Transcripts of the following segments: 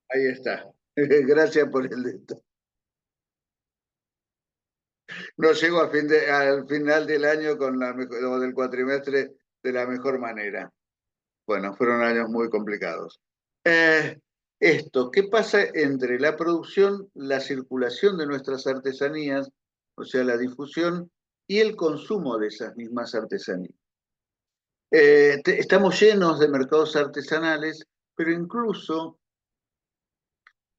Ahí está. Gracias por el dato. No llego al final del año o del cuatrimestre de la mejor manera. Bueno, fueron años muy complicados. Eh, ¿Qué pasa entre la producción, la circulación de nuestras artesanías, o sea, la difusión y el consumo de esas mismas artesanías? Estamos llenos de mercados artesanales, pero incluso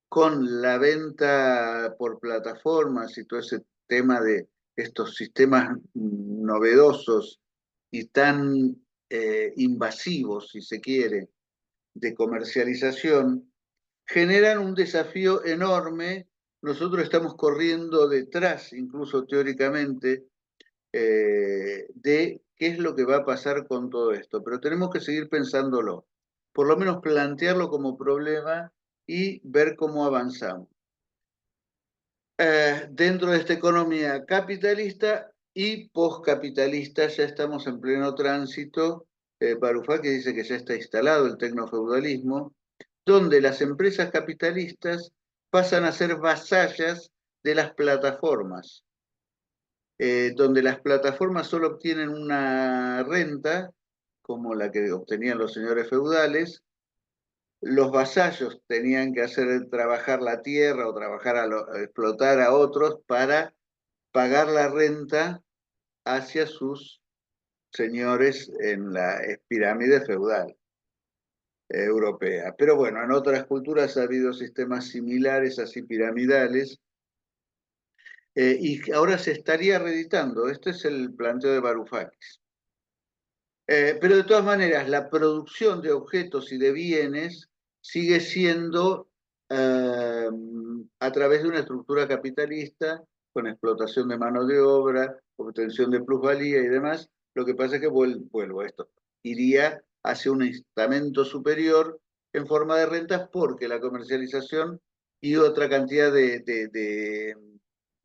con la venta por plataformas y todo ese tema de estos sistemas novedosos y tan invasivos, si se quiere, de comercialización, generan un desafío enorme. Nosotros estamos corriendo detrás, incluso teóricamente, de qué es lo que va a pasar con todo esto, pero tenemos que seguir pensándolo, por lo menos plantearlo como problema y ver cómo avanzamos. Dentro de esta economía capitalista y postcapitalista ya estamos en pleno tránsito. Varoufakis dice que ya está instalado el tecnofeudalismo, donde las empresas capitalistas pasan a ser vasallas de las plataformas, donde las plataformas solo obtienen una renta, como la que obtenían los señores feudales. Los vasallos tenían que hacer trabajar la tierra o explotar a otros para pagar la renta hacia sus señores en la pirámide feudal europea. Pero bueno, en otras culturas ha habido sistemas similares, así piramidales, y ahora se estaría reeditando. Este es el planteo de Varoufakis. Pero de todas maneras, la producción de objetos y de bienes sigue siendo a través de una estructura capitalista, con explotación de mano de obra, obtención de plusvalía y demás. Lo que pasa es que vuelvo a esto, iría hacia un estamento superior en forma de rentas porque la comercialización y otra cantidad de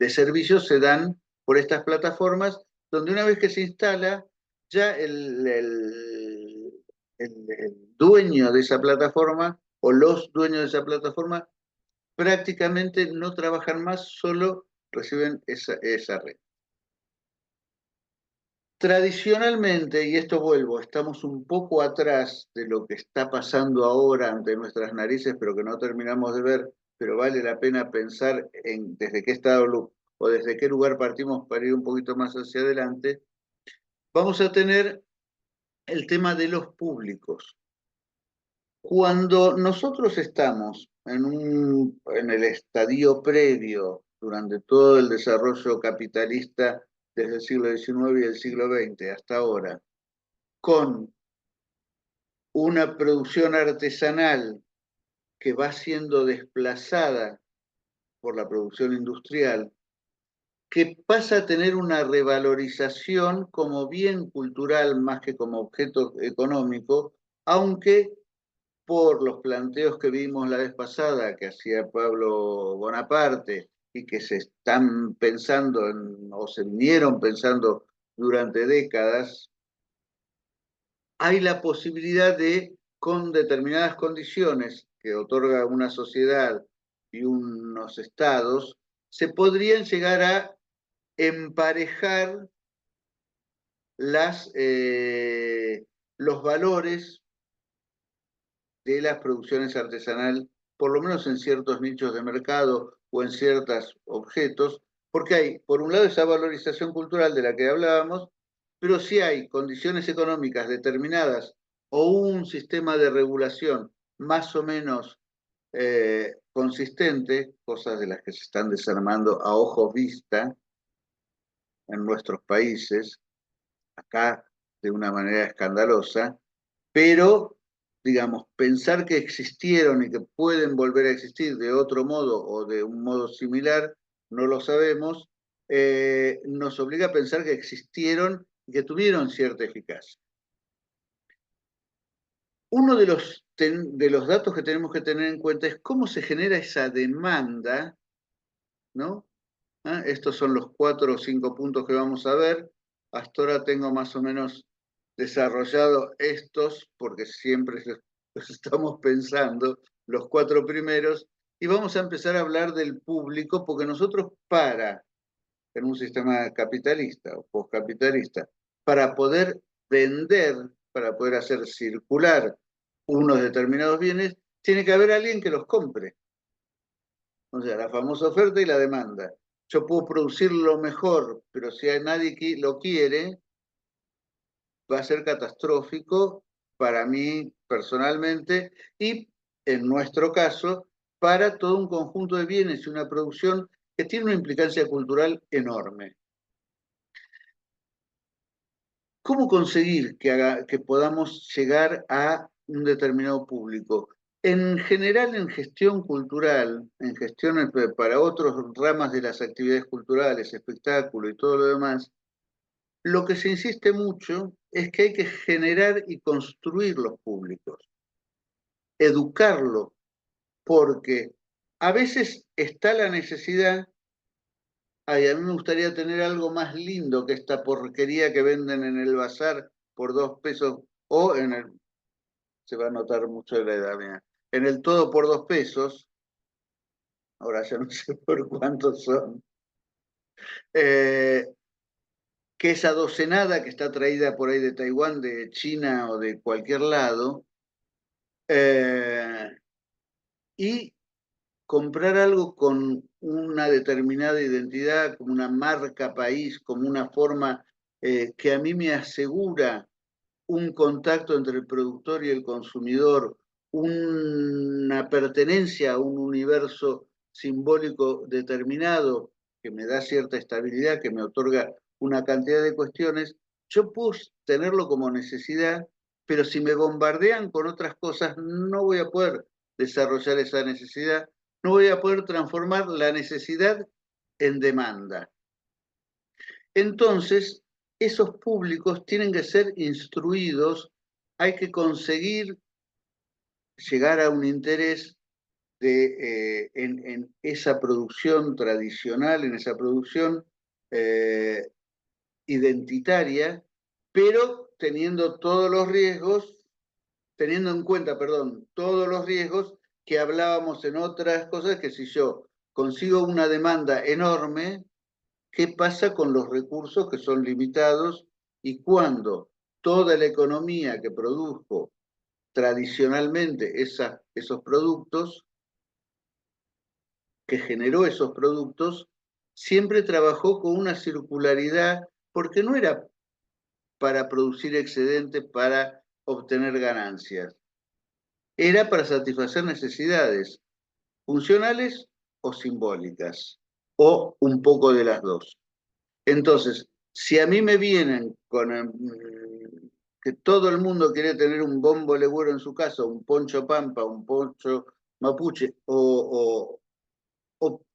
servicios se dan por estas plataformas, donde una vez que se instala, ya el dueño de esa plataforma o los dueños de esa plataforma prácticamente no trabajan más, solo reciben esa red. Tradicionalmente, y esto vuelvo, estamos un poco atrás de lo que está pasando ahora ante nuestras narices, pero que no terminamos de ver, pero vale la pena pensar en desde qué estado o desde qué lugar partimos para ir un poquito más hacia adelante. Vamos a tener el tema de los públicos. Cuando nosotros estamos en el estadio previo durante todo el desarrollo capitalista desde el siglo XIX y el siglo XX hasta ahora, con una producción artesanal que va siendo desplazada por la producción industrial, que pasa a tener una revalorización como bien cultural más que como objeto económico, aunque por los planteos que vimos la vez pasada que hacía Pablo Bonaparte y que se están pensando o se vinieron pensando durante décadas, hay la posibilidad de, con determinadas condiciones que otorga una sociedad y unos estados, se podrían llegar a emparejar los valores de las producciones artesanales, por lo menos en ciertos nichos de mercado o en ciertos objetos, porque hay, por un lado, esa valorización cultural de la que hablábamos, pero si hay condiciones económicas determinadas o un sistema de regulación más o menos consistente, cosas de las que se están desarmando a ojos vista en nuestros países, acá de una manera escandalosa, pero, digamos, pensar que existieron y que pueden volver a existir de otro modo o de un modo similar, no lo sabemos, nos obliga a pensar que existieron y que tuvieron cierta eficacia. Uno de los datos que tenemos que tener en cuenta es cómo se genera esa demanda, ¿no? ¿Ah? Estos son los 4 o 5 puntos que vamos a ver. Hasta ahora tengo más o menos desarrollado estos, porque siempre los estamos pensando, los 4 primeros, y vamos a empezar a hablar del público, porque nosotros en un sistema capitalista o postcapitalista, para poder vender, para poder hacer circular unos determinados bienes, tiene que haber alguien que los compre. O sea, la famosa oferta y la demanda. Yo puedo producir lo mejor, pero si hay nadie que lo quiere, va a ser catastrófico para mí personalmente y, en nuestro caso, para todo un conjunto de bienes y una producción que tiene una implicancia cultural enorme. ¿Cómo conseguir que podamos llegar a un determinado público? En general, en gestión cultural, en gestiones para otras ramas de las actividades culturales, espectáculo y todo lo demás, lo que se insiste mucho es que hay que generar y construir los públicos, educarlos, porque a veces está la necesidad. Ay, a mí me gustaría tener algo más lindo que esta porquería que venden en el bazar por 2 pesos, o en el, se va a notar mucho de la edad mía, en el todo por 2 pesos, ahora ya no sé por cuántos son, eh, que esa docenada que está traída por ahí de Taiwán, de China o de cualquier lado, eh, y comprar algo con una determinada identidad, como una marca país, como una forma que a mí me asegura un contacto entre el productor y el consumidor, una pertenencia a un universo simbólico determinado que me da cierta estabilidad, que me otorga una cantidad de cuestiones, yo puedo tenerlo como necesidad, pero si me bombardean con otras cosas, no voy a poder desarrollar esa necesidad, no voy a poder transformar la necesidad en demanda. Entonces, esos públicos tienen que ser instruidos, hay que conseguir llegar a un interés en esa producción tradicional, en esa producción eh, identitaria, pero teniendo todos los riesgos, teniendo en cuenta, perdón, todos los riesgos que hablábamos en otras cosas, que si yo consigo una demanda enorme, ¿qué pasa con los recursos que son limitados y cuando toda la economía que produjo tradicionalmente esos productos, que generó esos productos, siempre trabajó con una circularidad, porque no era para producir excedentes, para obtener ganancias, era para satisfacer necesidades funcionales o simbólicas, o un poco de las dos. Entonces, si a mí me vienen con que todo el mundo quiere tener un bombo legüero en su casa, un poncho pampa, un poncho mapuche, o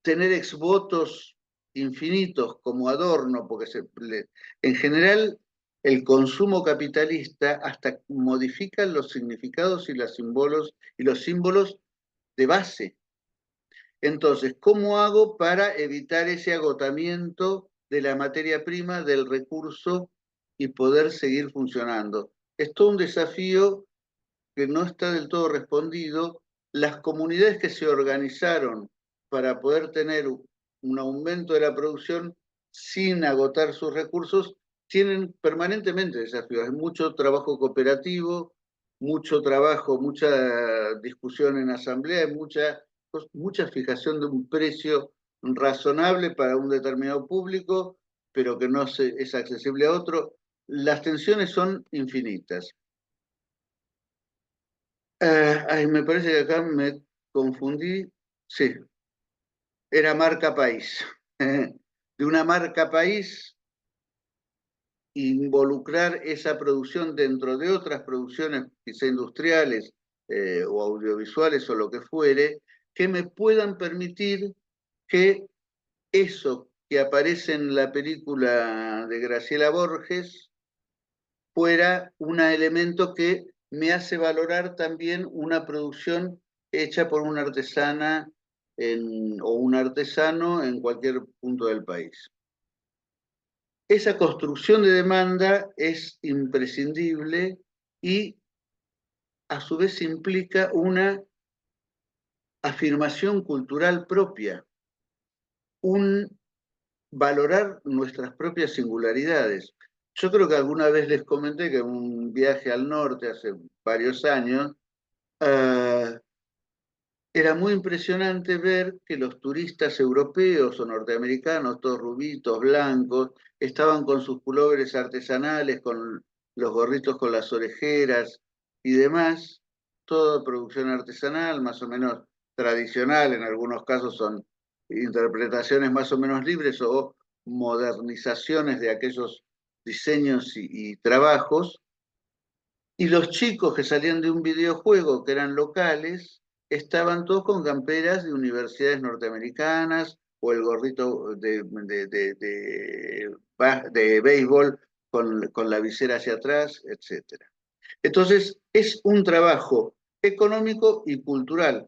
tener exvotos infinitos como adorno, porque en general el consumo capitalista hasta modifica los significados y los símbolos de base. Entonces, ¿cómo hago para evitar ese agotamiento de la materia prima, del recurso y poder seguir funcionando? Es todo un desafío que no está del todo respondido. Las comunidades que se organizaron para poder tener un aumento de la producción sin agotar sus recursos tienen permanentemente desafíos. Hay mucho trabajo cooperativo, mucho trabajo, mucha discusión en asamblea, mucha fijación de un precio razonable para un determinado público, pero que no es accesible a otro. Las tensiones son infinitas. Ay, me parece que acá me confundí. Sí, era marca país. De una marca país, involucrar esa producción dentro de otras producciones, quizá industriales o audiovisuales o lo que fuere, que me puedan permitir que eso que aparece en la película de Graciela Borges fuera un elemento que me hace valorar también una producción hecha por una artesana o un artesano en cualquier punto del país. Esa construcción de demanda es imprescindible y a su vez implica una afirmación cultural propia, un valorar nuestras propias singularidades. Yo creo que alguna vez les comenté que en un viaje al norte hace varios años, eh, era muy impresionante ver que los turistas europeos o norteamericanos, todos rubitos, blancos, estaban con sus pulóveres artesanales, con los gorritos con las orejeras y demás, toda producción artesanal, más o menos tradicional, en algunos casos son interpretaciones más o menos libres o modernizaciones de aquellos diseños y trabajos, y los chicos que salían de un videojuego, que eran locales, estaban todos con camperas de universidades norteamericanas o el gorrito de béisbol con la visera hacia atrás, etc. Entonces, es un trabajo económico y cultural.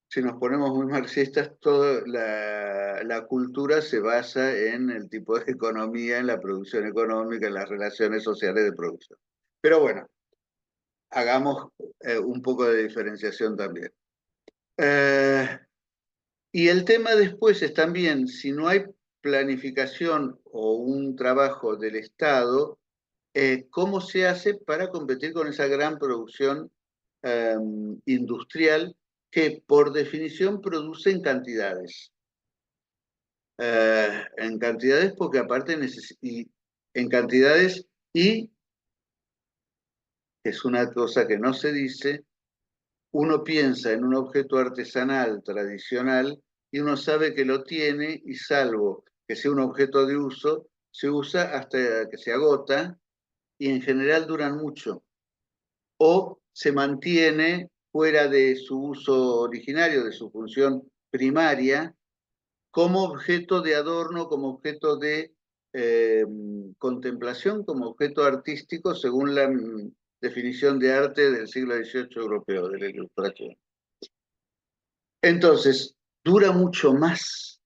Si nos ponemos muy marxistas, toda la cultura se basa en el tipo de economía, en la producción económica, en las relaciones sociales de producción. Pero bueno, hagamos un poco de diferenciación también. Eh, y el tema después es también, si no hay planificación o un trabajo del Estado, ¿cómo se hace para competir con esa gran producción industrial que por definición produce en cantidades? En cantidades porque aparte en cantidades y, que es una cosa que no se dice, uno piensa en un objeto artesanal tradicional y uno sabe que lo tiene y salvo que sea un objeto de uso, se usa hasta que se agota y en general duran mucho o se mantiene fuera de su uso originario, de su función primaria, como objeto de adorno, como objeto de eh, contemplación, como objeto artístico, según la definición de arte del siglo XVIII europeo, de la Ilustración. Entonces, dura mucho más.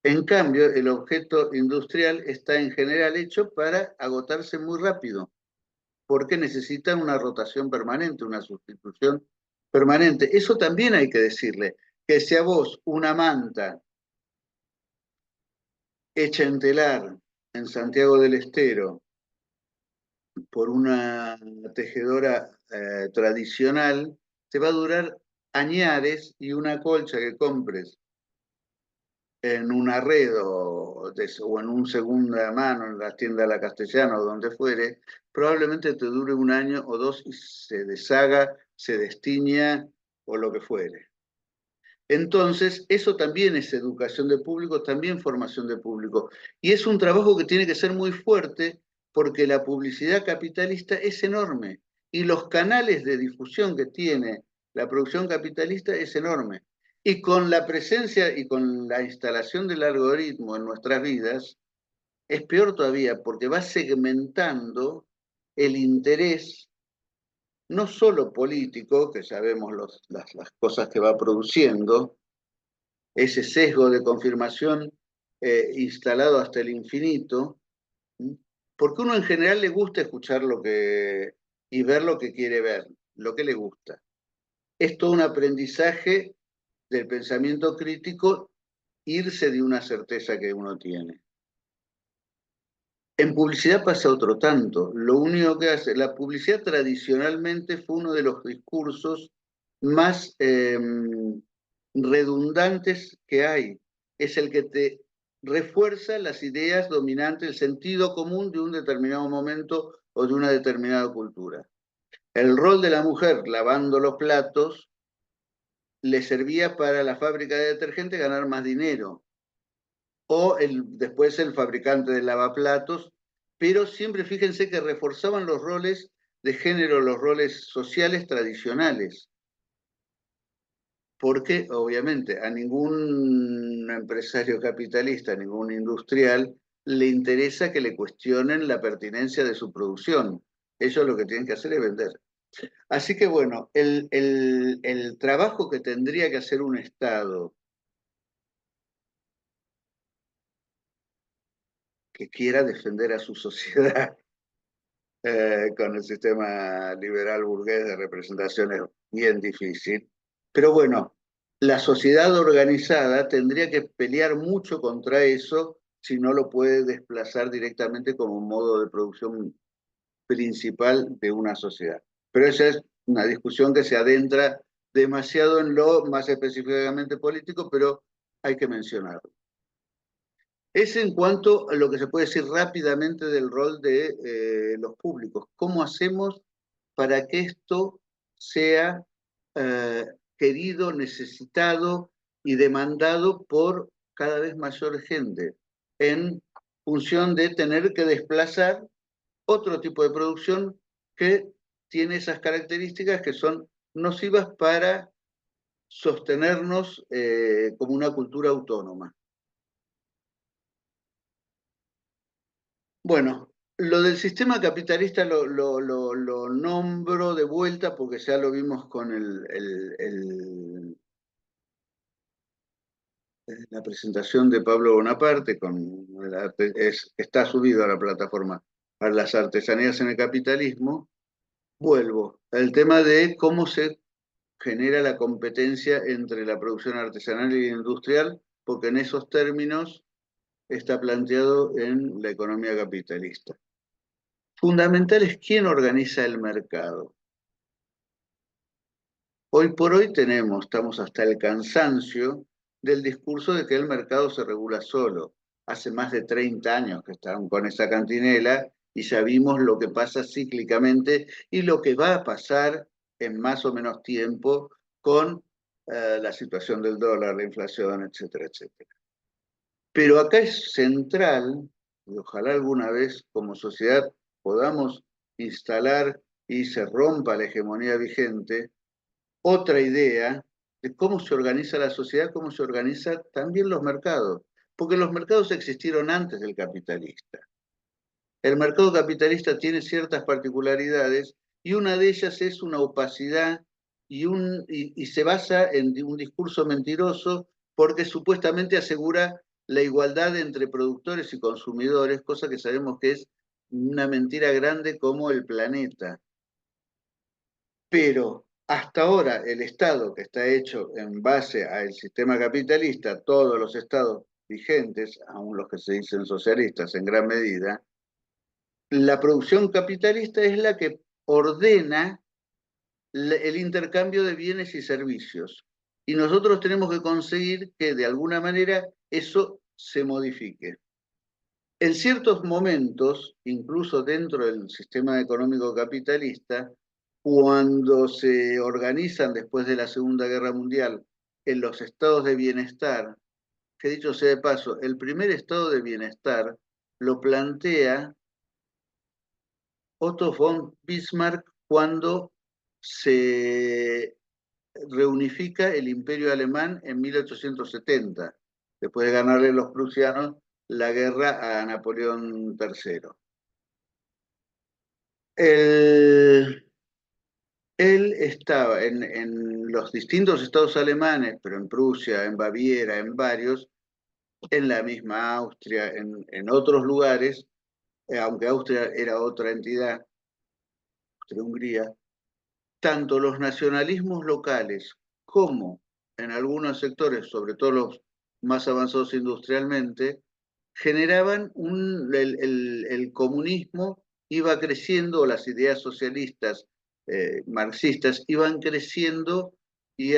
En cambio, el objeto industrial está en general hecho para agotarse muy rápido, porque necesita una rotación permanente, una sustitución permanente. Eso también hay que decirle, que si a vos una manta hecha en telar en Santiago del Estero por una tejedora tradicional, te va a durar añares y una colcha que compres en un arredo o en un segunda mano en la tienda La Castellana o donde fuere, probablemente te dure un año o dos y se deshaga, se destiña o lo que fuere. Entonces, eso también es educación de público, también formación de público. Y es un trabajo que tiene que ser muy fuerte porque la publicidad capitalista es enorme y los canales de difusión que tiene la producción capitalista es enorme. Y con la presencia y con la instalación del algoritmo en nuestras vidas, es peor todavía porque va segmentando el interés no solo político, que sabemos las cosas que va produciendo, ese sesgo de confirmación instalado hasta el infinito, porque uno en general le gusta escuchar lo que y ver lo que quiere ver, lo que le gusta. Es todo un aprendizaje del pensamiento crítico irse de una certeza que uno tiene. En publicidad pasa otro tanto. Lo único que hace, la publicidad tradicionalmente fue uno de los discursos más redundantes que hay. Es el que te refuerza las ideas dominantes, el sentido común de un determinado momento o de una determinada cultura. El rol de la mujer lavando los platos le servía para la fábrica de detergente ganar más dinero o después el fabricante de lavaplatos, pero siempre fíjense que reforzaban los roles de género, los roles sociales tradicionales, porque obviamente a ningún empresario capitalista, a ningún industrial, le interesa que le cuestionen la pertinencia de su producción. Ellos lo que tienen que hacer es vender. Así que bueno, el trabajo que tendría que hacer un Estado que quiera defender a su sociedad con el sistema liberal burgués de representación es bien difícil. Pero bueno, la sociedad organizada tendría que pelear mucho contra eso si no lo puede desplazar directamente como un modo de producción principal de una sociedad. Pero esa es una discusión que se adentra demasiado en lo más específicamente político, pero hay que mencionarlo. Es en cuanto a lo que se puede decir rápidamente del rol de los públicos. ¿Cómo hacemos para que esto sea eh, querido, necesitado y demandado por cada vez mayor gente en función de tener que desplazar otro tipo de producción que tiene esas características que son nocivas para sostenernos como una cultura autónoma? Bueno, lo del sistema capitalista lo nombro de vuelta porque ya lo vimos con la presentación de Pablo Bonaparte, está subido a la plataforma a las artesanías en el capitalismo. Vuelvo al tema de cómo se genera la competencia entre la producción artesanal y industrial, porque en esos términos está planteado en la economía capitalista. Fundamental es quién organiza el mercado. Hoy por hoy estamos hasta el cansancio del discurso de que el mercado se regula solo. Hace más de 30 años que están con esa cantinela y ya vimos lo que pasa cíclicamente y lo que va a pasar en más o menos tiempo con la situación del dólar, la inflación, etcétera, etcétera. Pero acá es central, y ojalá alguna vez como sociedad podamos instalar y se rompa la hegemonía vigente, otra idea de cómo se organiza la sociedad, cómo se organizan también los mercados. Porque los mercados existieron antes del capitalista. El mercado capitalista tiene ciertas particularidades y una de ellas es una opacidad y se basa en un discurso mentiroso porque supuestamente asegura la igualdad entre productores y consumidores, cosa que sabemos que es una mentira grande como el planeta. Pero hasta ahora el Estado, que está hecho en base al sistema capitalista, todos los estados vigentes, aun los que se dicen socialistas en gran medida, la producción capitalista es la que ordena el intercambio de bienes y servicios. Y nosotros tenemos que conseguir que de alguna manera eso se modifique. En ciertos momentos, incluso dentro del sistema económico capitalista, cuando se organizan después de la Segunda Guerra Mundial en los estados de bienestar, que dicho sea de paso, el primer estado de bienestar lo plantea Otto von Bismarck cuando se reunifica el imperio alemán en 1870, después de ganarle los prusianos la guerra a Napoleón III. Él, él estaba en los distintos estados alemanes, pero en Prusia, en Baviera, en varios, en la misma Austria, en otros lugares, aunque Austria era otra entidad, Austria-Hungría, tanto los nacionalismos locales como en algunos sectores, sobre todo los más avanzados industrialmente, generaban el comunismo iba creciendo, las ideas socialistas, marxistas, iban creciendo y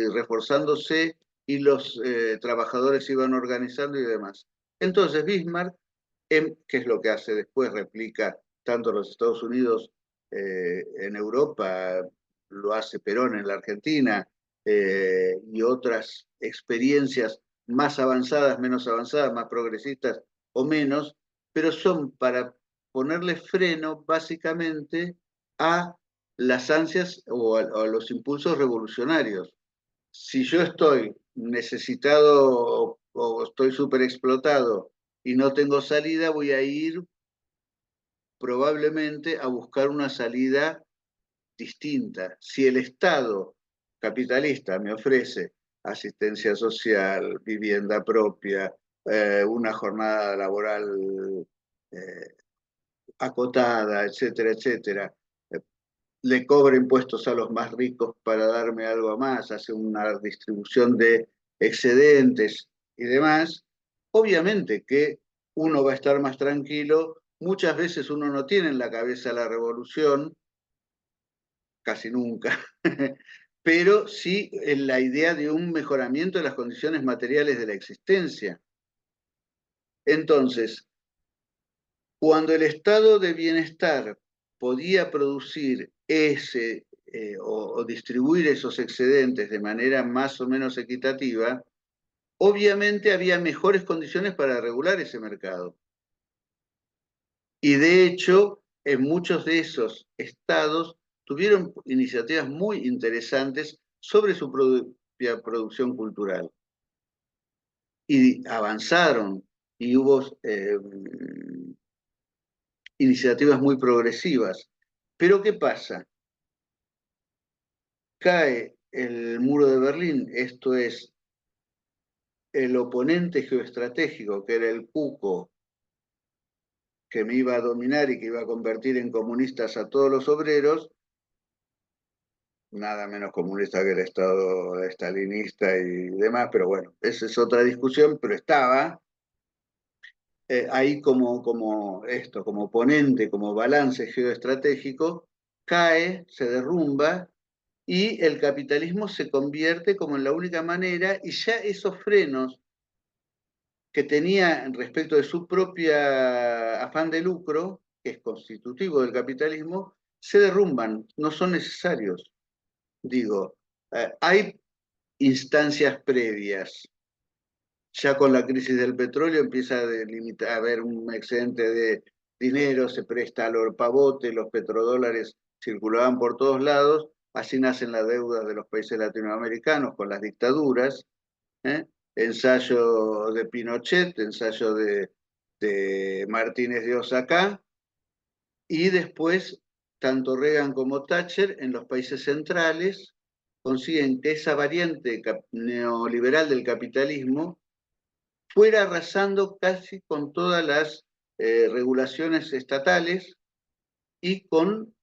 reforzándose y los trabajadores iban organizando y demás. Entonces Bismarck, ¿qué es lo que hace después? Replica tanto los Estados Unidos en Europa, lo hace Perón en la Argentina y otras experiencias más avanzadas, menos avanzadas, más progresistas o menos, pero son para ponerle freno básicamente a las ansias o a los impulsos revolucionarios. Si yo estoy necesitado o estoy súper explotado y no tengo salida, voy a ir probablemente a buscar una salida distinta. Si el Estado capitalista me ofrece asistencia social, vivienda propia, una jornada laboral acotada, etcétera, etcétera, le cobra impuestos a los más ricos para darme algo más, hace una distribución de excedentes y demás, obviamente que uno va a estar más tranquilo. Muchas veces uno no tiene en la cabeza la revolución, casi nunca, pero sí en la idea de un mejoramiento de las condiciones materiales de la existencia. Entonces, cuando el estado de bienestar podía producir o distribuir esos excedentes de manera más o menos equitativa, obviamente había mejores condiciones para regular ese mercado. Y de hecho, en muchos de esos estados tuvieron iniciativas muy interesantes sobre su propia producción cultural. Y avanzaron, y hubo iniciativas muy progresivas. Pero ¿qué pasa? Cae el muro de Berlín, esto es, el oponente geoestratégico, que era el cuco, que me iba a dominar y que iba a convertir en comunistas a todos los obreros, nada menos comunista que el Estado estalinista y demás, pero bueno, esa es otra discusión, pero estaba ahí como oponente, como balance geoestratégico, cae, se derrumba y el capitalismo se convierte como en la única manera, y ya esos frenos que tenía respecto de su propia afán de lucro, que es constitutivo del capitalismo, se derrumban, no son necesarios. Digo, hay instancias previas. Ya con la crisis del petróleo empieza a haber un excedente de dinero, se presta al pavote, los petrodólares circulaban por todos lados, así nacen las deudas de los países latinoamericanos con las dictaduras, ¿eh? Ensayo de Pinochet, ensayo de Martínez de Osacá, y después tanto Reagan como Thatcher en los países centrales consiguen que esa variante neoliberal del capitalismo fuera arrasando casi con todas las regulaciones estatales y con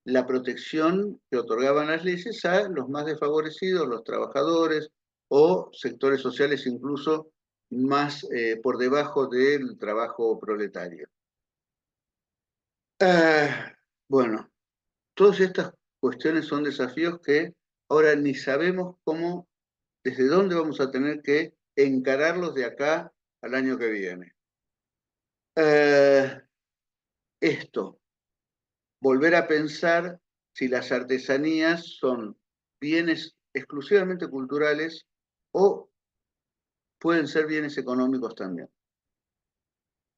la protección que otorgaban las leyes a los más desfavorecidos, los trabajadores o sectores sociales incluso más por debajo del trabajo proletario. Bueno, todas estas cuestiones son desafíos que ahora ni sabemos cómo, desde dónde vamos a tener que encararlos de acá al año que viene. Eh, Esto, volver a pensar si las artesanías son bienes exclusivamente culturales o pueden ser bienes económicos también,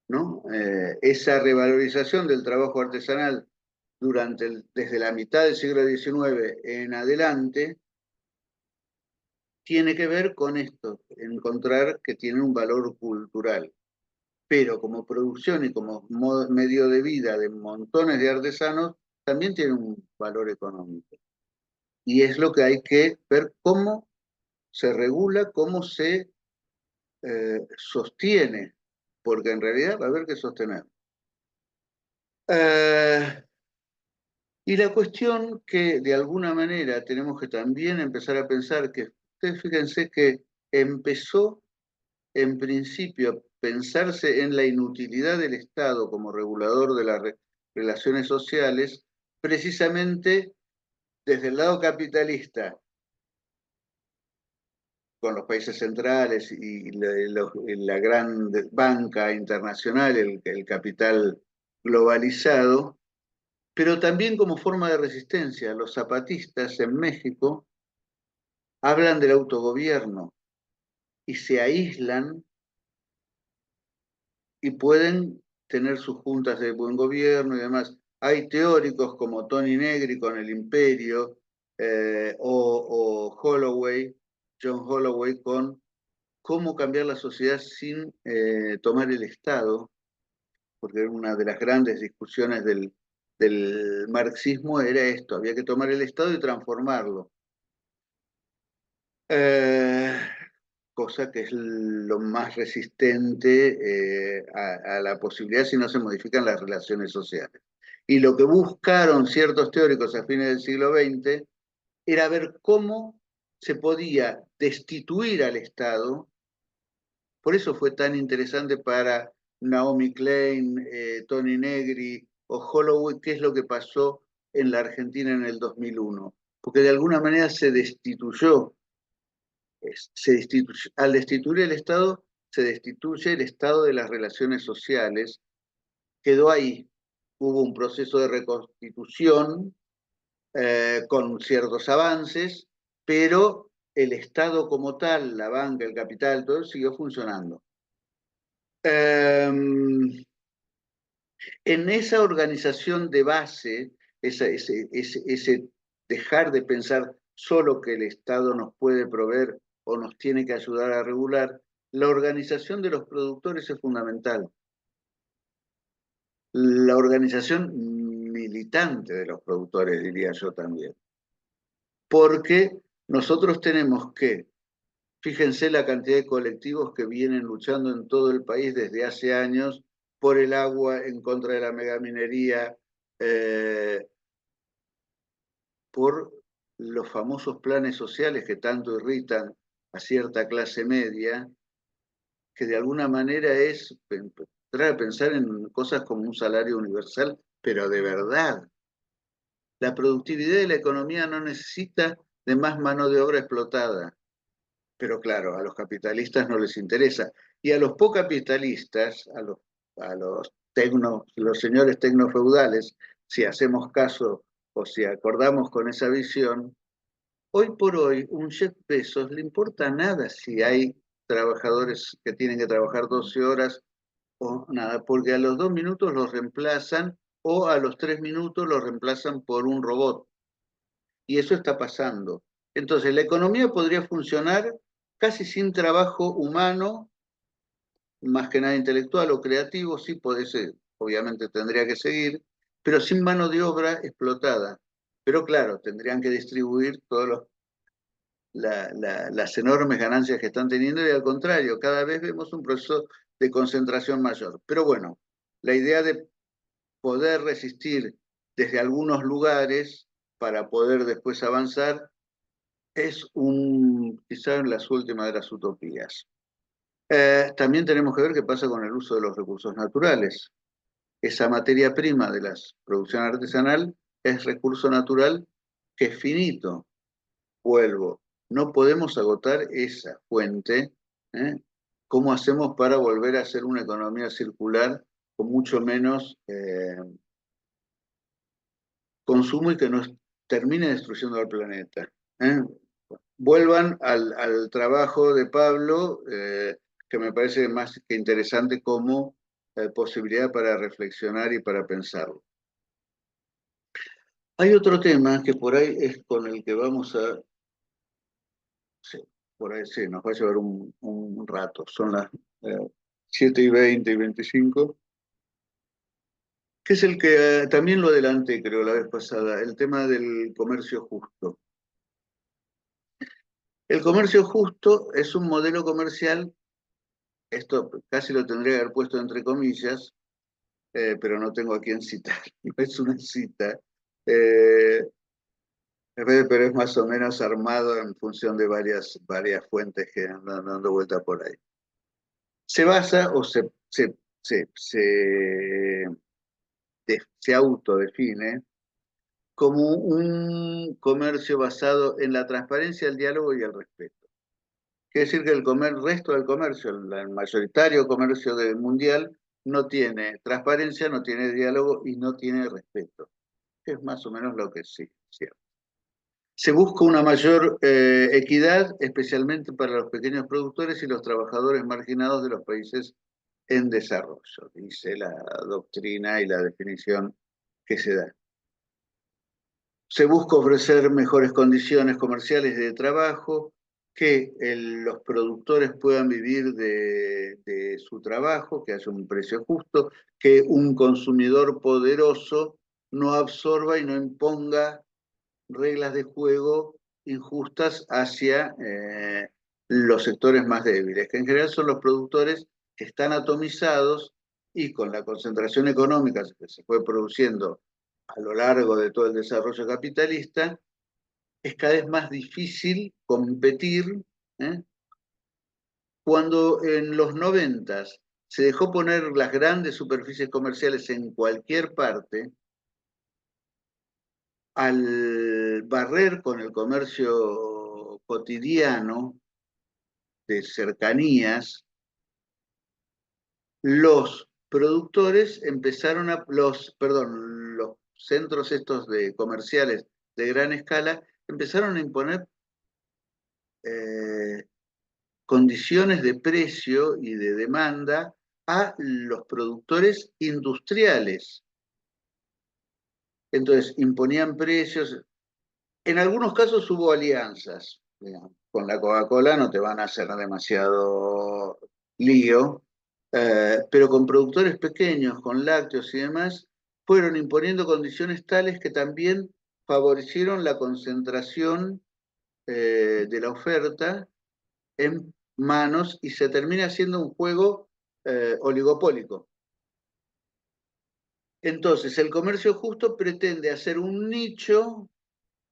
¿no? Esa revalorización del trabajo artesanal desde la mitad del siglo XIX en adelante tiene que ver con esto, encontrar que tiene un valor cultural, pero como producción y como medio de vida de montones de artesanos, también tiene un valor económico. Y es lo que hay que ver cómo se regula, cómo se sostiene, porque en realidad va a haber que sostener. Eh, y la cuestión que de alguna manera tenemos que también empezar a pensar que, ustedes fíjense que empezó en principio a pensarse en la inutilidad del Estado como regulador de las relaciones sociales, precisamente desde el lado capitalista, con los países centrales y la gran banca internacional, el capital globalizado, pero también como forma de resistencia. Los zapatistas en México hablan del autogobierno y se aíslan y pueden tener sus juntas de buen gobierno y demás. Hay teóricos como Tony Negri con el Imperio o Holloway, John Holloway con cómo cambiar la sociedad sin tomar el Estado, porque una de las grandes discusiones del marxismo era esto, había que tomar el Estado y transformarlo. Eh, cosa que es lo más resistente a la posibilidad si no se modifican las relaciones sociales. Y lo que buscaron ciertos teóricos a fines del siglo XX era ver cómo se podía destituir al Estado. Por eso fue tan interesante para Naomi Klein, Tony Negri o Holloway, qué es lo que pasó en la Argentina en el 2001. Porque de alguna manera se destituyó, al destituir el Estado, se destituye el Estado de las relaciones sociales, quedó ahí. Hubo un proceso de reconstitución con ciertos avances, pero el Estado como tal, la banca, el capital, todo siguió funcionando. En esa organización de base, ese dejar de pensar solo que el Estado nos puede proveer o nos tiene que ayudar a regular, la organización de los productores es fundamental. La organización militante de los productores, diría yo también. Porque nosotros tenemos que, fíjense la cantidad de colectivos que vienen luchando en todo el país desde hace años por el agua, en contra de la megaminería, eh, por los famosos planes sociales que tanto irritan a cierta clase media, que de alguna manera es entrar a pensar en cosas como un salario universal, pero de verdad. La productividad de la economía no necesita de más mano de obra explotada, pero claro, a los capitalistas no les interesa. Y a los pocapitalistas, los señores tecnofeudales, si hacemos caso o si acordamos con esa visión, hoy por hoy un Jeff Bezos le importa nada si hay trabajadores que tienen que trabajar 12 horas o nada, porque a los 2 minutos los reemplazan o a los 3 minutos los reemplazan por un robot. Y eso está pasando. Entonces, la economía podría funcionar casi sin trabajo humano, más que nada intelectual o creativo, sí puede ser, obviamente tendría que seguir, pero sin mano de obra explotada. Pero claro, tendrían que distribuir todas las enormes ganancias que están teniendo y al contrario, cada vez vemos un proceso de concentración mayor. Pero bueno, la idea de poder resistir desde algunos lugares para poder después avanzar es quizás las últimas de las utopías. También tenemos que ver qué pasa con el uso de los recursos naturales. Esa materia prima de la producción artesanal es recurso natural que es finito. Vuelvo, no podemos agotar esa fuente. ¿Eh? ¿Cómo hacemos para volver a hacer una economía circular con mucho menos consumo y que nos termine destruyendo al planeta? ¿Eh? Vuelvan al trabajo de Pablo, que me parece más que interesante como posibilidad para reflexionar y para pensarlo. Hay otro tema que por ahí es con el que vamos a... Sí, por ahí sí, nos va a llevar un rato. Son las 7:20 y 25, que es el que también lo adelanté, creo, la vez pasada, el tema del comercio justo. El comercio justo es un modelo comercial, esto casi lo tendría que haber puesto entre comillas, pero no tengo a quién citar, no es una cita, eh, pero es más o menos armado en función de varias fuentes que andan dando vuelta por ahí. Se basa o se autodefine como un comercio basado en la transparencia, el diálogo y el respeto. Quiere decir que el resto del comercio, el mayoritario comercio mundial, no tiene transparencia, no tiene diálogo y no tiene respeto. Es más o menos lo que sí, cierto. Se busca una mayor equidad, especialmente para los pequeños productores y los trabajadores marginados de los países en desarrollo, dice la doctrina y la definición que se da. Se busca ofrecer mejores condiciones comerciales de trabajo, que los productores puedan vivir de su trabajo, que haya un precio justo, que un consumidor poderoso no absorba y no imponga reglas de juego injustas hacia los sectores más débiles, que en general son los productores que están atomizados y con la concentración económica que se fue produciendo a lo largo de todo el desarrollo capitalista, es cada vez más difícil competir. ¿eh? Cuando en los 90 se dejó poner las grandes superficies comerciales en cualquier parte, al barrer con el comercio cotidiano de cercanías, los productores empezaron los centros estos de comerciales de gran escala empezaron a imponer eh, condiciones de precio y de demanda a los productores industriales. Entonces, imponían precios. En algunos casos hubo alianzas. Digamos. Con la Coca-Cola no te van a hacer demasiado lío, pero con productores pequeños, con lácteos y demás, fueron imponiendo condiciones tales que también favorecieron la concentración de la oferta en manos y se termina siendo un juego oligopólico. Entonces, el comercio justo pretende hacer un nicho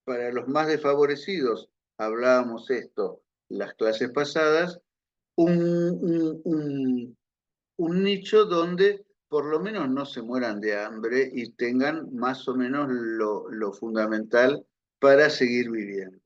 para los más desfavorecidos, hablábamos esto las clases pasadas, un, un nicho donde por lo menos no se mueran de hambre y tengan más o menos lo fundamental para seguir viviendo.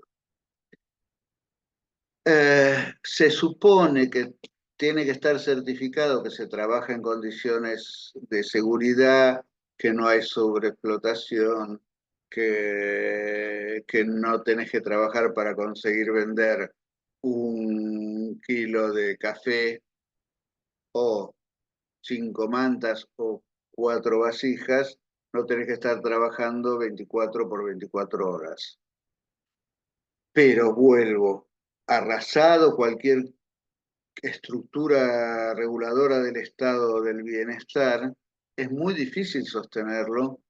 Se supone que tiene que estar certificado que se trabaja en condiciones de seguridad, que no hay sobreexplotación, que no tenés que trabajar para conseguir vender 1 kilo de café o 5 mantas o 4 vasijas, no tenés que estar trabajando 24 por 24 horas. Pero vuelvo, arrasado cualquier estructura reguladora del estado del bienestar, es muy difícil sostenerlo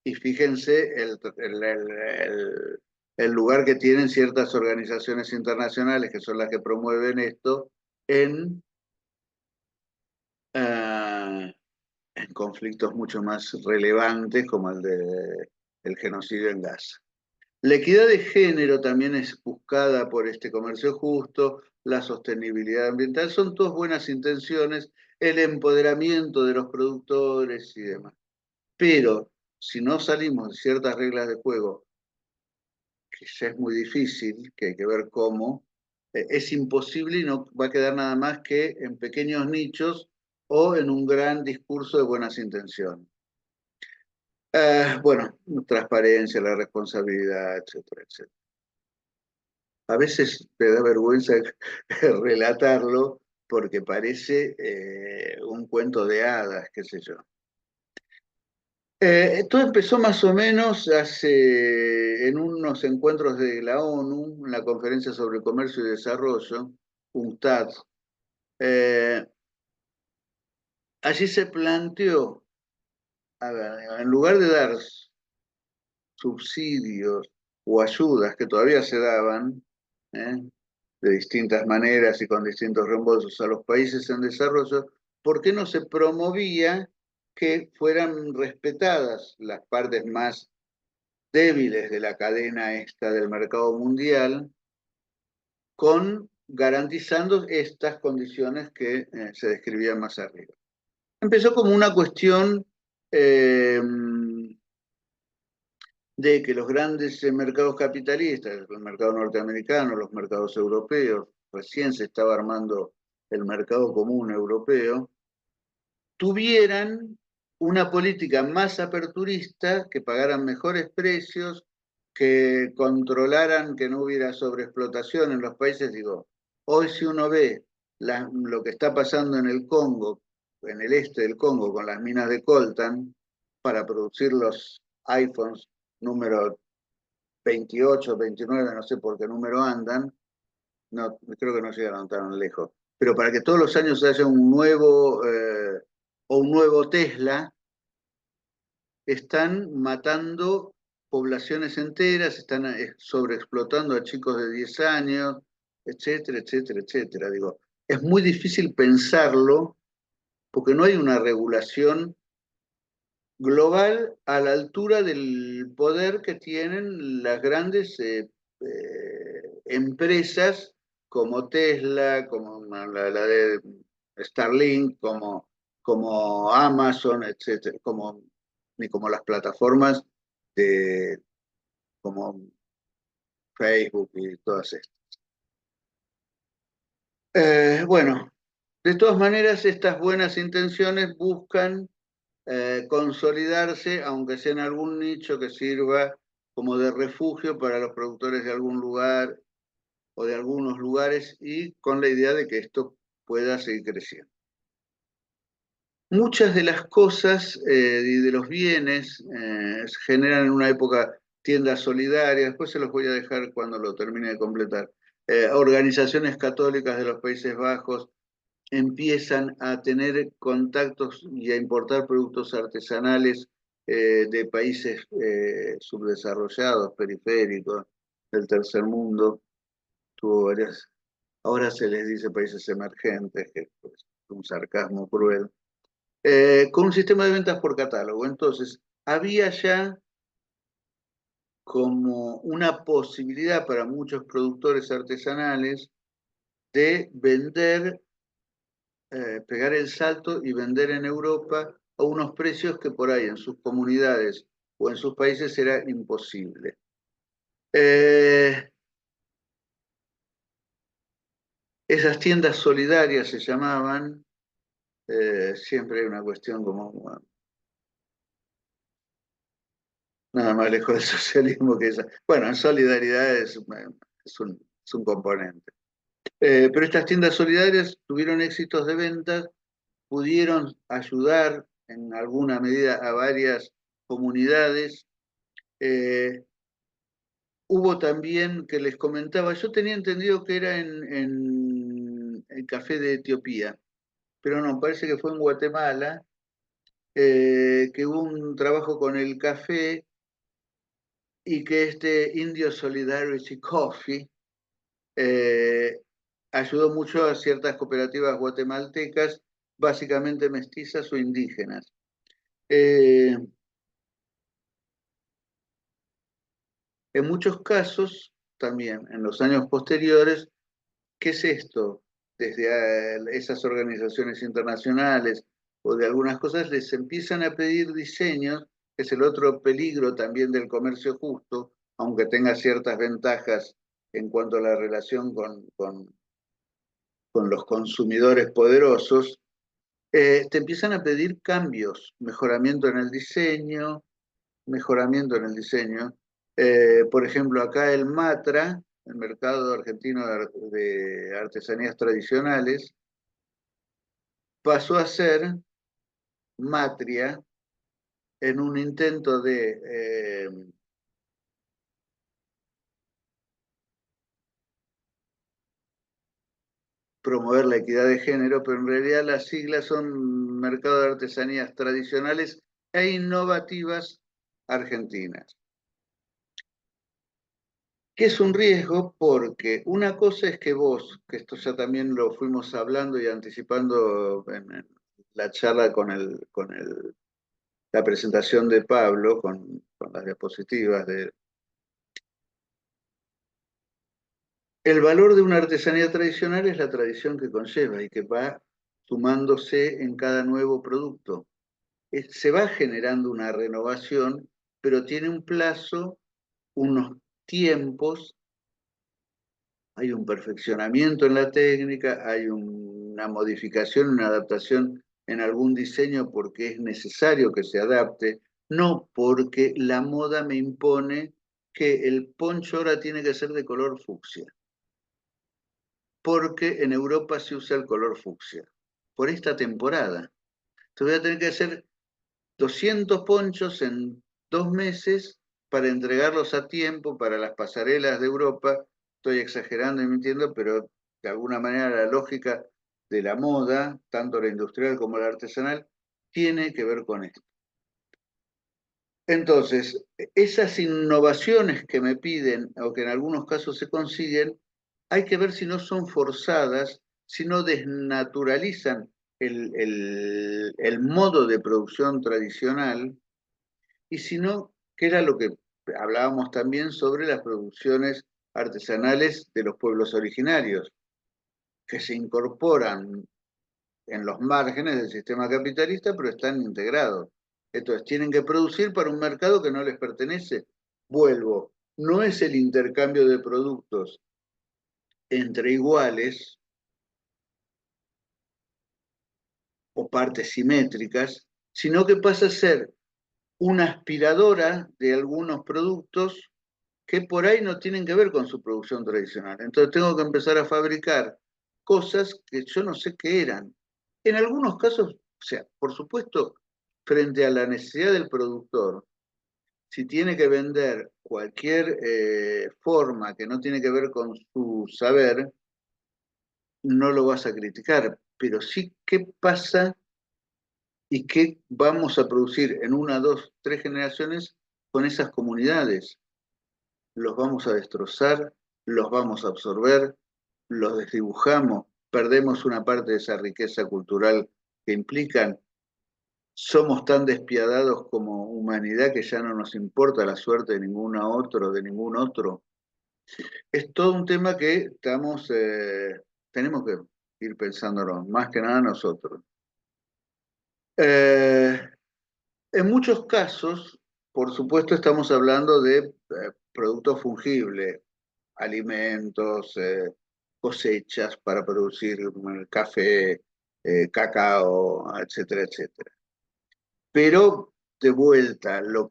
y fíjense el lugar que tienen ciertas organizaciones internacionales, que son las que promueven esto, en, uh, en conflictos mucho más relevantes como el genocidio en Gaza. La equidad de género también es buscada por este comercio justo, la sostenibilidad ambiental, son todas buenas intenciones, el empoderamiento de los productores y demás. Pero si no salimos de ciertas reglas de juego, que ya es muy difícil, que hay que ver cómo, es imposible y no va a quedar nada más que en pequeños nichos o en un gran discurso de buenas intenciones. Bueno, transparencia, la responsabilidad, etcétera, etcétera. A veces me da vergüenza relatarlo porque parece un cuento de hadas, qué sé yo. Todo empezó más o menos en unos encuentros de la ONU, en la Conferencia sobre Comercio y Desarrollo, UNCTAD. Eh, Allí se planteó, a ver, en lugar de dar subsidios o ayudas que todavía se daban, ¿eh? De distintas maneras y con distintos reembolsos a los países en desarrollo, ¿por qué no se promovía que fueran respetadas las partes más débiles de la cadena esta del mercado mundial, con garantizando estas condiciones que se describían más arriba? Empezó como una cuestión eh, de que los grandes mercados capitalistas, el mercado norteamericano, los mercados europeos, recién se estaba armando el mercado común europeo, tuvieran una política más aperturista, que pagaran mejores precios, que controlaran que no hubiera sobreexplotación en los países. Digo, hoy si uno ve lo que está pasando en el Congo, en el este del Congo, con las minas de coltan, para producir los iPhones número 28, 29, no sé por qué número andan, no, creo que no llegaron tan lejos, pero para que todos los años haya un nuevo o un nuevo Tesla, están matando poblaciones enteras, están sobreexplotando a chicos de 10 años, etcétera, etcétera, etcétera. Digo, es muy difícil pensarlo porque no hay una regulación global a la altura del poder que tienen las grandes empresas como Tesla, como la de Starlink, como Amazon, etcétera, ni como las plataformas de, como Facebook y todas estas. Bueno, de todas maneras, estas buenas intenciones buscan consolidarse, aunque sea en algún nicho que sirva como de refugio para los productores de algún lugar o de algunos lugares y con la idea de que esto pueda seguir creciendo. Muchas de las cosas y de los bienes se generan en una época tiendas solidarias, después se los voy a dejar cuando lo termine de completar. Organizaciones católicas de los Países Bajos empiezan a tener contactos y a importar productos artesanales de países subdesarrollados, periféricos, del tercer mundo. Tuvo varias, ahora se les dice países emergentes, que es un sarcasmo cruel, con un sistema de ventas por catálogo. Entonces, había ya como una posibilidad para muchos productores artesanales de vender pegar el salto y vender en Europa a unos precios que por ahí en sus comunidades o en sus países era imposible. Eh, Esas tiendas solidarias se llamaban, siempre hay una cuestión como bueno, nada más lejos del socialismo que esa. Bueno, en solidaridad es un componente. Pero estas tiendas solidarias tuvieron éxitos de ventas, pudieron ayudar en alguna medida a varias comunidades. Eh, Hubo también que les comentaba, yo tenía entendido que era en el café de Etiopía, pero no, parece que fue en Guatemala, que hubo un trabajo con el café y que este Indio Solidarity Coffee eh, ayudó mucho a ciertas cooperativas guatemaltecas, básicamente mestizas o indígenas. Eh, en muchos casos, también en los años posteriores, ¿qué es esto? Desde esas organizaciones internacionales o de algunas cosas les empiezan a pedir diseños, que es el otro peligro también del comercio justo, aunque tenga ciertas ventajas en cuanto a la relación con los consumidores poderosos, te empiezan a pedir cambios, mejoramiento en el diseño. Por ejemplo, acá el Matra, el mercado argentino de artesanías tradicionales, pasó a ser Matria en un intento de promover la equidad de género, pero en realidad las siglas son Mercado de Artesanías Tradicionales e Innovativas Argentinas. Que es un riesgo porque una cosa es que vos, que esto ya también lo fuimos hablando y anticipando en la charla la presentación de Pablo, con las diapositivas de... El valor de una artesanía tradicional es la tradición que conlleva y que va sumándose en cada nuevo producto. Se va generando una renovación, pero tiene un plazo, unos tiempos, hay un perfeccionamiento en la técnica, hay una modificación, una adaptación en algún diseño porque es necesario que se adapte, no porque la moda me impone que el poncho ahora tiene que ser de color fucsia, porque en Europa se usa el color fucsia, por esta temporada. Entonces voy a tener que hacer 200 ponchos en 2 meses para entregarlos a tiempo para las pasarelas de Europa. Estoy exagerando y mintiendo, pero de alguna manera la lógica de la moda, tanto la industrial como la artesanal, tiene que ver con esto. Entonces, esas innovaciones que me piden o que en algunos casos se consiguen, hay que ver si no son forzadas, si no desnaturalizan el modo de producción tradicional, y si no, que era lo que hablábamos también sobre las producciones artesanales de los pueblos originarios, que se incorporan en los márgenes del sistema capitalista, pero están integrados. Entonces, tienen que producir para un mercado que no les pertenece. Vuelvo, no es el intercambio de productos entre iguales o partes simétricas, sino que pasa a ser una aspiradora de algunos productos que por ahí no tienen que ver con su producción tradicional. Entonces tengo que empezar a fabricar cosas que yo no sé qué eran. En algunos casos, o sea, por supuesto, frente a la necesidad del productor, si tiene que vender cualquier forma que no tiene que ver con su saber, no lo vas a criticar. Pero sí, ¿qué pasa y qué vamos a producir en una, dos, tres generaciones con esas comunidades? Los vamos a destrozar, los vamos a absorber, los desdibujamos, perdemos una parte de esa riqueza cultural que implican. Somos tan despiadados como humanidad que ya no nos importa la suerte de de ningún otro. Es todo un tema que tenemos que ir pensándolo, más que nada nosotros. Eh, en muchos casos, por supuesto, estamos hablando de productos fungibles, alimentos, cosechas para producir café, cacao, etcétera, etcétera. Pero de vuelta, las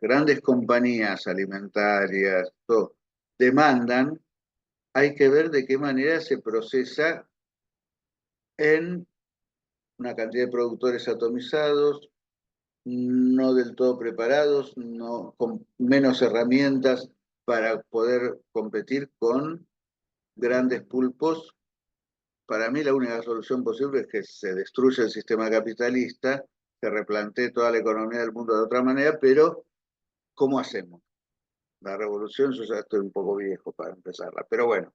grandes compañías alimentarias demandan, hay que ver de qué manera se procesa en una cantidad de productores atomizados, no del todo preparados, no, con menos herramientas para poder competir con grandes pulpos. Para mí la única solución posible es que se destruya el sistema capitalista, se replantee toda la economía del mundo de otra manera, pero ¿cómo hacemos? La revolución, yo ya estoy un poco viejo para empezarla, pero bueno,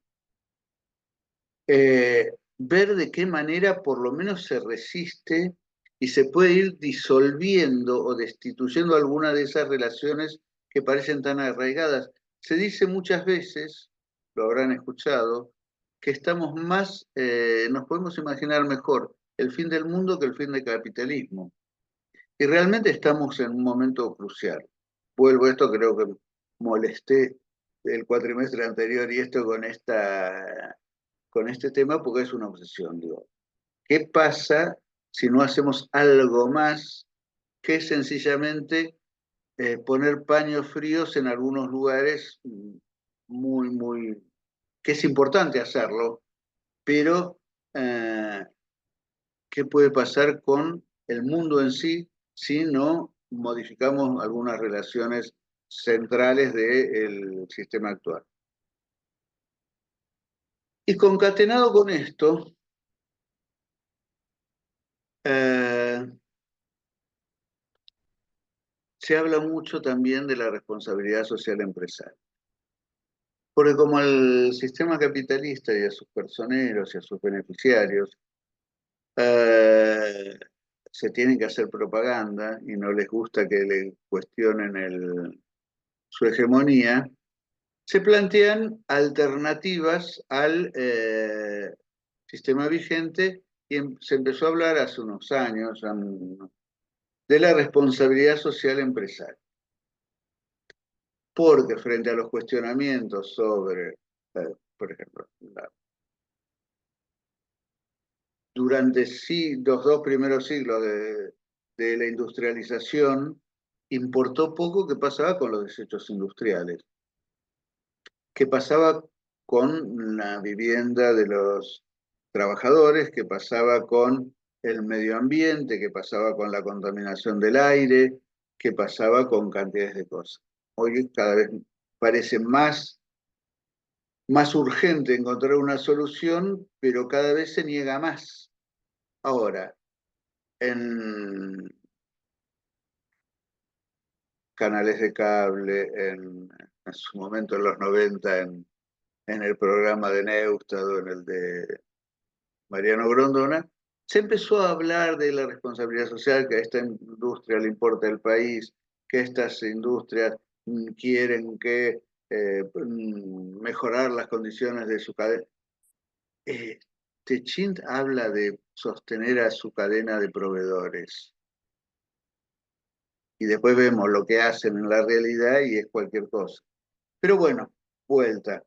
ver de qué manera por lo menos se resiste y se puede ir disolviendo o destituyendo alguna de esas relaciones que parecen tan arraigadas. Se dice muchas veces, lo habrán escuchado, que estamos más, nos podemos imaginar mejor el fin del mundo que el fin del capitalismo. Y realmente estamos en un momento crucial. Vuelvo a esto, creo que molesté el cuatrimestre anterior y esto con este tema porque es una obsesión, digo. ¿Qué pasa si no hacemos algo más que sencillamente poner paños fríos en algunos lugares muy, que es importante hacerlo, pero eh, ¿qué puede pasar con el mundo en sí si no modificamos algunas relaciones centrales del sistema actual? Y concatenado con esto, eh, se habla mucho también de la responsabilidad social empresarial. Porque como el sistema capitalista y a sus personeros y a sus beneficiarios eh, se tienen que hacer propaganda y no les gusta que le cuestionen su hegemonía, se plantean alternativas al sistema vigente y se empezó a hablar hace unos años de la responsabilidad social empresarial. Porque frente a los cuestionamientos sobre, por ejemplo, durante los dos primeros siglos de la industrialización, importó poco qué pasaba con los desechos industriales, qué pasaba con la vivienda de los trabajadores, qué pasaba con el medio ambiente, qué pasaba con la contaminación del aire, qué pasaba con cantidades de cosas. Hoy cada vez parece más urgente encontrar una solución, pero cada vez se niega más. Ahora, en, canales de cable, en su momento en los 90 en el programa de Neustad o en el de Mariano Grondona, se empezó a hablar de la responsabilidad social, que a esta industria le importa el país, que estas industrias quieren que mejorar las condiciones de su cadena. Techint habla de sostener a su cadena de proveedores. Y después vemos lo que hacen en la realidad y es cualquier cosa. Pero bueno, vuelta.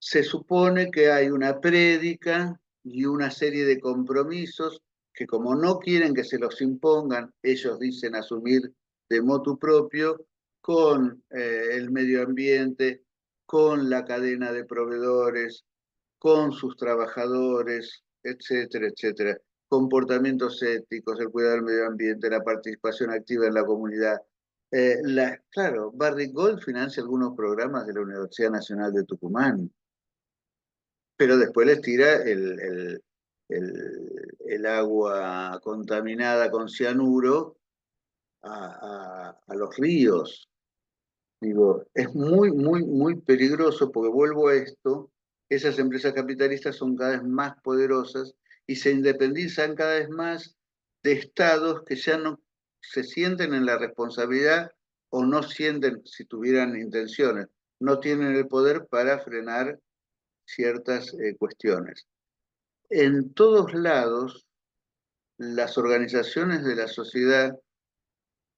Se supone que hay una prédica y una serie de compromisos que como no quieren que se los impongan, ellos dicen asumir de motu propio con el medio ambiente, con la cadena de proveedores, con sus trabajadores, etcétera, etcétera. Comportamientos éticos, el cuidado del medio ambiente, la participación activa en la comunidad. Claro, Barrick Gold financia algunos programas de la Universidad Nacional de Tucumán, pero después les tira el agua contaminada con cianuro a los ríos. Digo, es muy, muy, muy peligroso porque vuelvo a esto, esas empresas capitalistas son cada vez más poderosas y se independizan cada vez más de estados que ya no se sienten en la responsabilidad o no sienten, si tuvieran intenciones, no tienen el poder para frenar ciertas cuestiones. En todos lados, las organizaciones de la sociedad,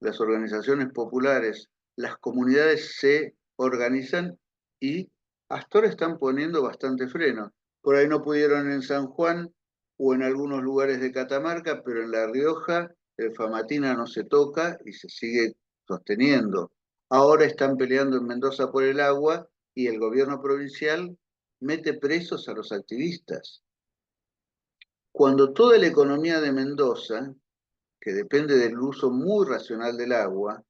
las organizaciones populares, las comunidades se organizan y hasta ahora están poniendo bastante freno. Por ahí no pudieron en San Juan o en algunos lugares de Catamarca, pero en La Rioja el Famatina no se toca y se sigue sosteniendo. Ahora están peleando en Mendoza por el agua y el gobierno provincial mete presos a los activistas. Cuando toda la economía de Mendoza, que depende del uso muy racional del agua,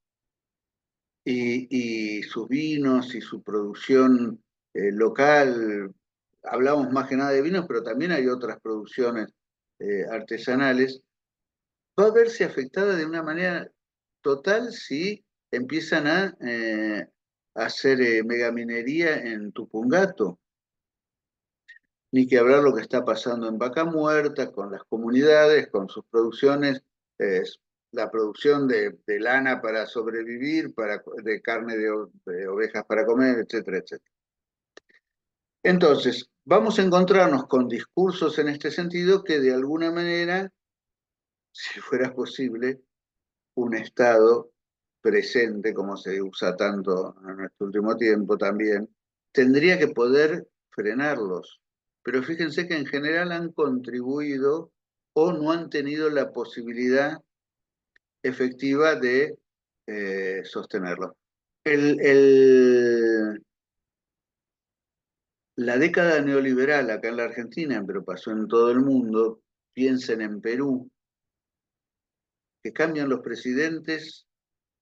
y sus vinos y su producción local, hablamos más que nada de vinos, pero también hay otras producciones artesanales, va a verse afectada de una manera total si empiezan a hacer megaminería en Tupungato. Ni que hablar lo que está pasando en Vaca Muerta, con las comunidades, con sus producciones, la producción de lana para sobrevivir, de carne de ovejas para comer, etcétera, etcétera. Entonces, vamos a encontrarnos con discursos en este sentido que de alguna manera, si fuera posible, un Estado presente, como se usa tanto en este último tiempo también, tendría que poder frenarlos. Pero fíjense que en general han contribuido o no han tenido la posibilidad efectiva de sostenerlo. La década neoliberal acá en la Argentina, pero pasó en todo el mundo, piensen en Perú, que cambian los presidentes,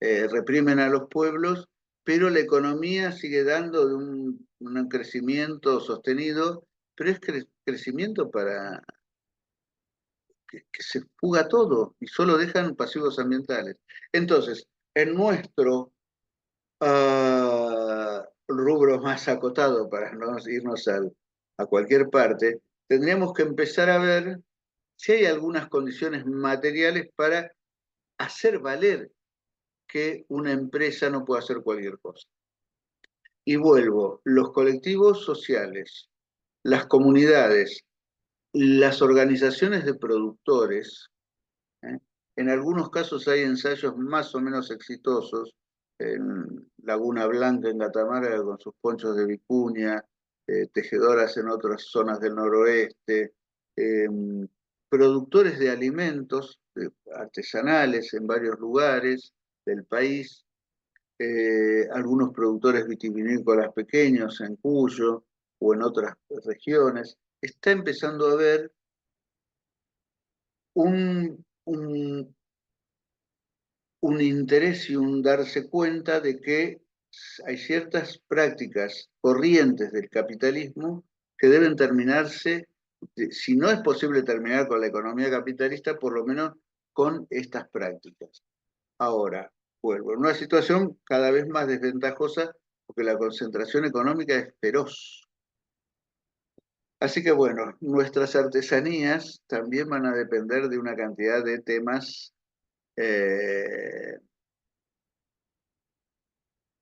reprimen a los pueblos, pero la economía sigue dando de un crecimiento sostenido, pero es crecimiento para que se fuga todo y solo dejan pasivos ambientales. Entonces, en nuestro rubro más acotado, para no irnos a cualquier parte, tendríamos que empezar a ver si hay algunas condiciones materiales para hacer valer que una empresa no puede hacer cualquier cosa. Y vuelvo, los colectivos sociales, las comunidades, las organizaciones de productores, ¿eh? En algunos casos hay ensayos más o menos exitosos, en Laguna Blanca, en Catamarca, con sus ponchos de vicuña, tejedoras en otras zonas del noroeste, eh, productores de alimentos artesanales en varios lugares del país, algunos productores vitivinícolas pequeños en Cuyo o en otras regiones. Está empezando a haber un, un, un interés y un darse cuenta de que hay ciertas prácticas corrientes del capitalismo que deben terminarse, si no es posible terminar con la economía capitalista, por lo menos con estas prácticas. Ahora, vuelvo. En una situación cada vez más desventajosa porque la concentración económica es feroz. Así que bueno, nuestras artesanías también van a depender de una cantidad de temas eh,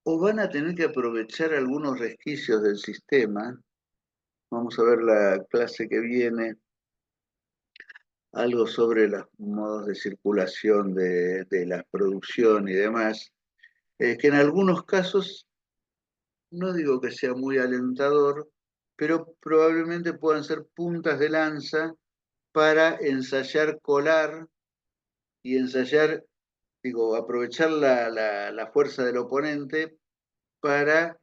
o van a tener que aprovechar algunos resquicios del sistema. Vamos a ver la clase que viene, algo sobre los modos de circulación de la producción y demás, que en algunos casos, no digo que sea muy alentador, pero probablemente puedan ser puntas de lanza para ensayar colar y ensayar, digo, aprovechar la fuerza del oponente para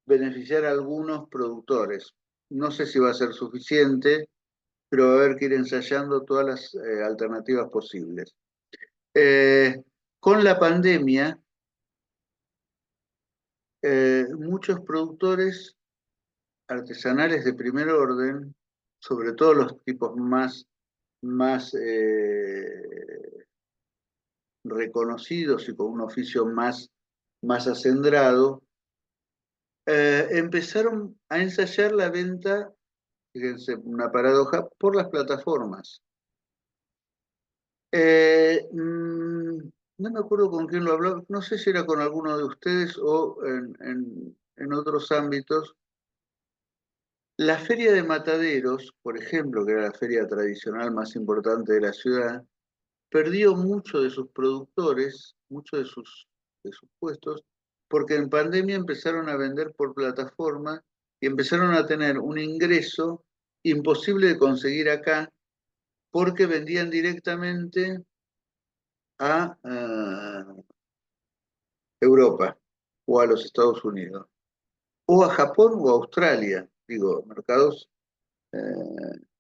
beneficiar a algunos productores. No sé si va a ser suficiente, pero va a haber que ir ensayando todas las alternativas posibles. Eh, con la pandemia, muchos productores artesanales de primer orden, sobre todo los tipos más reconocidos y con un oficio más acendrado, empezaron a ensayar la venta, fíjense, una paradoja, por las plataformas. No me acuerdo con quién lo habló, no sé si era con alguno de ustedes o en otros ámbitos. La feria de Mataderos, por ejemplo, que era la feria tradicional más importante de la ciudad, perdió mucho de sus productores, muchos de sus puestos, porque en pandemia empezaron a vender por plataforma y empezaron a tener un ingreso imposible de conseguir acá porque vendían directamente a Europa o a los Estados Unidos, o a Japón o a Australia, digo, mercados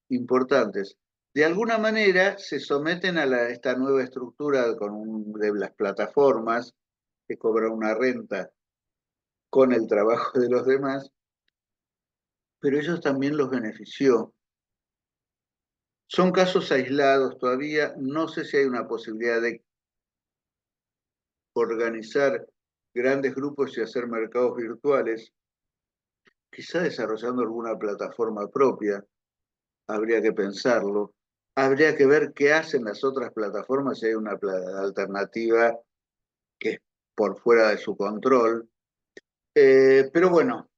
importantes. De alguna manera se someten a esta nueva estructura de las plataformas que cobran una renta con el trabajo de los demás, pero ellos también los benefició. Son casos aislados todavía, no sé si hay una posibilidad de organizar grandes grupos y hacer mercados virtuales, quizá desarrollando alguna plataforma propia, habría que pensarlo. Habría que ver qué hacen las otras plataformas, si hay una alternativa que es por fuera de su control. Pero bueno,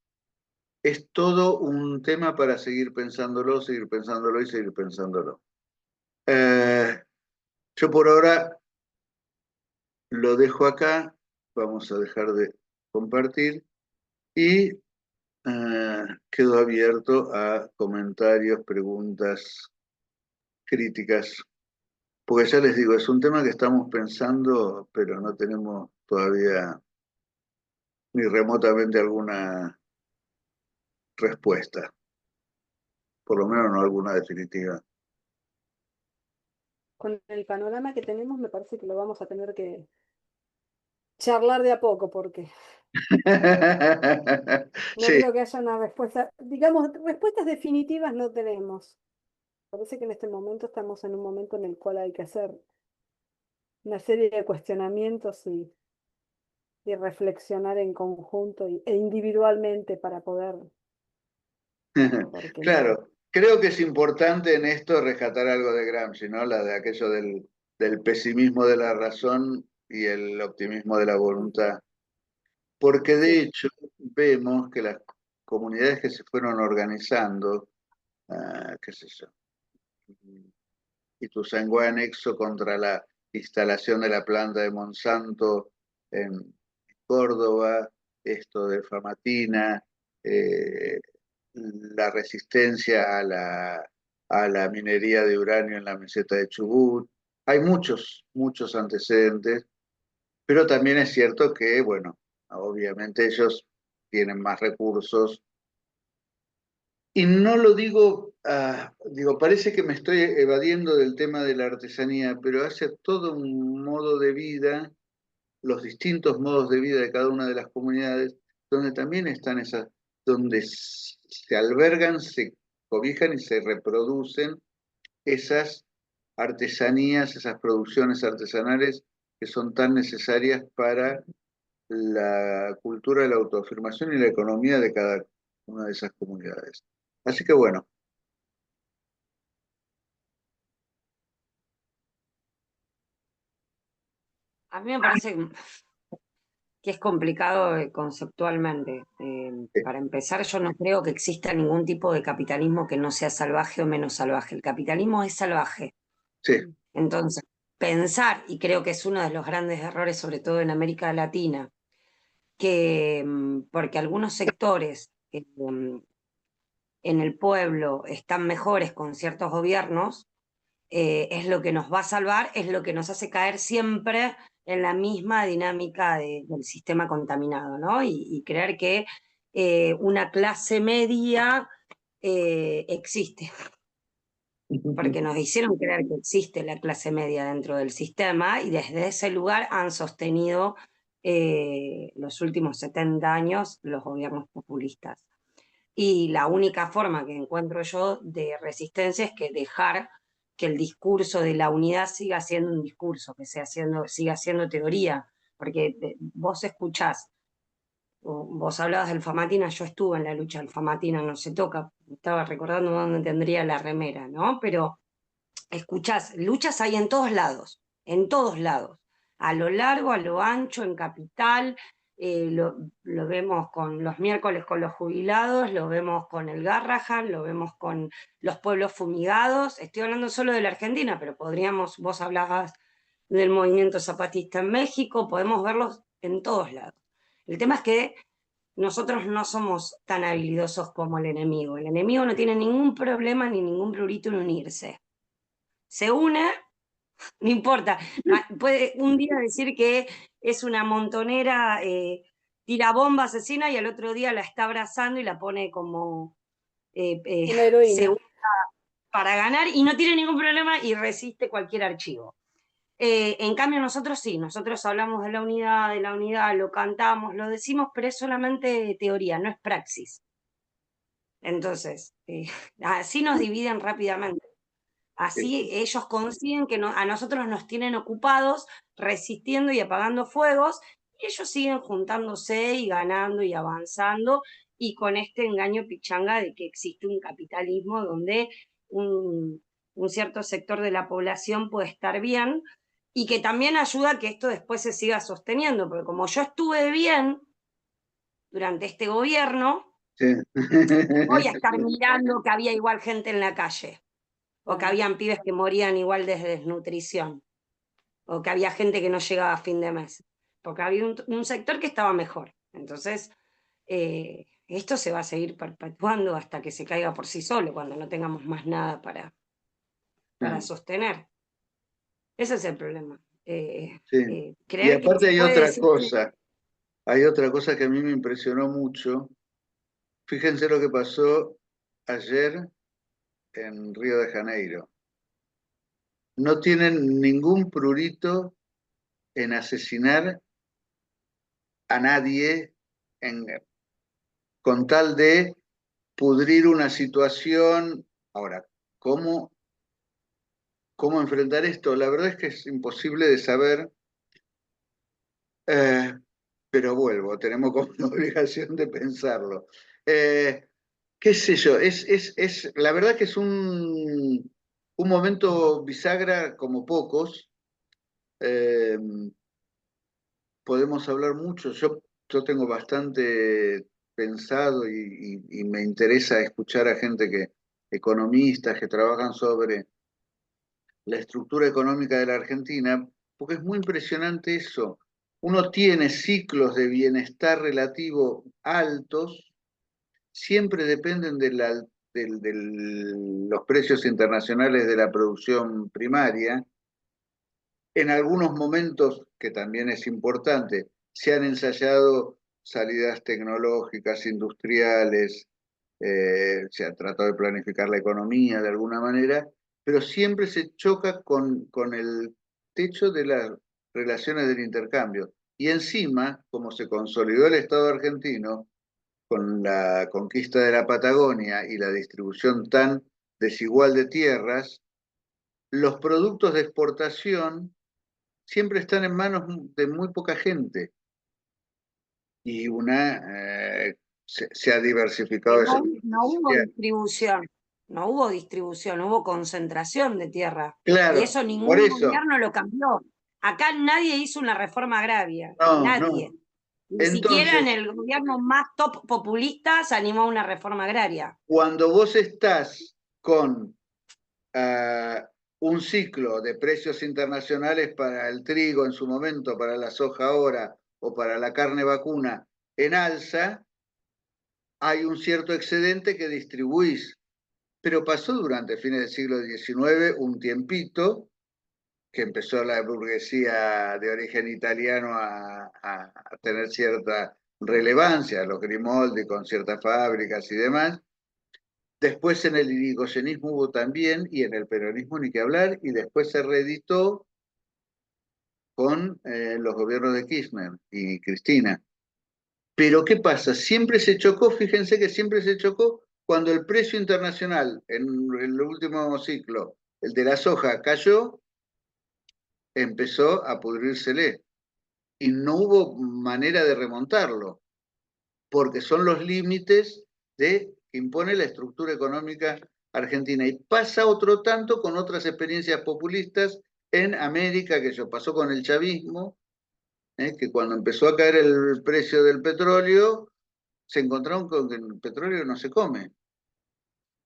es todo un tema para seguir pensándolo y seguir pensándolo. Eh, yo por ahora lo dejo acá, vamos a dejar de compartir y quedo abierto a comentarios, preguntas, críticas, porque ya les digo, es un tema que estamos pensando, pero no tenemos todavía ni remotamente alguna respuesta, por lo menos no alguna definitiva. Con el panorama que tenemos, me parece que lo vamos a tener que charlar de a poco, porque no Sí, creo que haya una respuesta, digamos, respuestas definitivas no tenemos. Parece que en este momento estamos en un momento en el cual hay que hacer una serie de cuestionamientos y reflexionar en conjunto e individualmente para poder, porque no. claro, creo que es importante en esto rescatar algo de Gramsci, ¿no? La de aquello del pesimismo de la razón y el optimismo de la voluntad. Porque de Sí, hecho vemos que las comunidades que se fueron organizando, qué sé yo, Ituzaingó anexo contra la instalación de la planta de Monsanto en Córdoba, esto de Famatina, eh, la resistencia a la minería de uranio en la meseta de Chubut. Hay muchos antecedentes, pero también es cierto que, bueno, obviamente ellos tienen más recursos. Y no lo digo, digo, parece que me estoy evadiendo del tema de la artesanía, pero hace todo un modo de vida, los distintos modos de vida de cada una de las comunidades, donde también están esas, donde se albergan, se cobijan y se reproducen esas artesanías, esas producciones artesanales que son tan necesarias para la cultura de la autoafirmación y la economía de cada una de esas comunidades. Así que bueno, A mí me parece que es complicado conceptualmente. Para empezar, yo no creo que exista ningún tipo de capitalismo que no sea salvaje o menos salvaje. El capitalismo es salvaje. sí, Entonces, pensar, y creo que es uno de los grandes errores, sobre todo en América Latina, que porque algunos sectores en el pueblo están mejores con ciertos gobiernos, es lo que nos va a salvar, es lo que nos hace caer siempre en la misma dinámica del sistema contaminado, ¿no? Y creer que una clase media existe, porque nos hicieron creer que existe la clase media dentro del sistema y desde ese lugar han sostenido los últimos 70 años los gobiernos populistas. Y la única forma que encuentro yo de resistencia es que dejar que el discurso de la unidad siga siendo un discurso, que siga siendo teoría, porque vos escuchás, vos hablabas del Famatina, yo estuve en la lucha del Famatina, no se toca, estaba recordando dónde tendría la remera, ¿no? Pero escuchás, luchas hay en todos lados, a lo largo, a lo ancho, en Capital, lo vemos con los miércoles con los jubilados, lo vemos con el Garrahan, lo vemos con los pueblos fumigados, estoy hablando solo de la Argentina, pero podríamos, vos hablabas del movimiento zapatista en México, podemos verlos en todos lados. El tema es que nosotros no somos tan habilidosos como el enemigo no tiene ningún problema ni ningún prurito en unirse. Se une, no importa, puede un día decir que es una montonera, tira bomba asesina y al otro día la está abrazando y la pone como Una heroína. segunda para ganar y no tiene ningún problema y resiste cualquier archivo. En cambio nosotros sí, nosotros hablamos de la unidad, lo cantamos, lo decimos, pero es solamente teoría, no es praxis. Entonces, así nos dividen rápidamente. Así ellos consiguen que a nosotros nos tienen ocupados, resistiendo y apagando fuegos, y ellos siguen juntándose y ganando y avanzando, y con este engaño pichanga de que existe un capitalismo donde un cierto sector de la población puede estar bien, y que también ayuda a que esto después se siga sosteniendo, porque como yo estuve bien durante este gobierno, sí. no voy a estar mirando que había igual gente en la calle o que habían pibes que morían igual de desnutrición, o que había gente que no llegaba a fin de mes, porque había un sector que estaba mejor. Entonces, esto se va a seguir perpetuando hasta que se caiga por sí solo, cuando no tengamos más nada para sostener. Ese es el problema. Sí. Y Creer que aparte se puede decir hay otra cosa que a mí me impresionó mucho. Fíjense lo que pasó ayer en Río de Janeiro. No tienen ningún prurito en asesinar a nadie en, con tal de pudrir una situación. Ahora, ¿cómo enfrentar esto? La verdad es que es imposible de saber, eh, pero vuelvo, tenemos como una obligación de pensarlo. Qué sé yo, la verdad que es un momento bisagra como pocos. Eh, Podemos hablar mucho. Yo tengo bastante pensado y me interesa escuchar a gente economistas que trabajan sobre la estructura económica de la Argentina, porque es muy impresionante eso. Uno tiene ciclos de bienestar relativo altos, siempre dependen de los precios internacionales de la producción primaria. En algunos momentos, que también es importante, se han ensayado salidas tecnológicas, industriales, se ha tratado de planificar la economía de alguna manera, pero siempre se choca con el techo de las relaciones del intercambio. Y encima, como se consolidó el Estado argentino con la conquista de la Patagonia y la distribución tan desigual de tierras, los productos de exportación siempre están en manos de muy poca gente y se ha Que diversificado eso. no hubo distribución, no hubo distribución, hubo concentración de tierra. Y Claro, eso por ningún eso, gobierno lo cambió. Acá nadie hizo una reforma agraria, no, nadie. no. Ni siquiera en Entonces, el gobierno más top populista se animó a una reforma agraria. cuando vos estás con un ciclo de precios internacionales para el trigo en su momento, para la soja ahora o para la carne vacuna en alza, hay un cierto excedente que distribuís. Pero pasó durante fines del siglo XIX un tiempito que empezó la burguesía de origen italiano a tener cierta relevancia, los Grimaldi con ciertas fábricas y demás. Después en el irigoyenismo hubo también, y en el peronismo ni que hablar, y después se reeditó con los gobiernos de Kirchner y Cristina. Pero ¿qué pasa? Siempre se chocó, fíjense que siempre se chocó cuando el precio internacional en el último ciclo, el de la soja, cayó, empezó a pudrírsele y no hubo manera de remontarlo, porque son los límites que impone la estructura económica argentina. Y pasa otro tanto con otras experiencias populistas en América, que eso pasó con el chavismo, que cuando empezó a caer el precio del petróleo, se encontraron con que el petróleo no se come.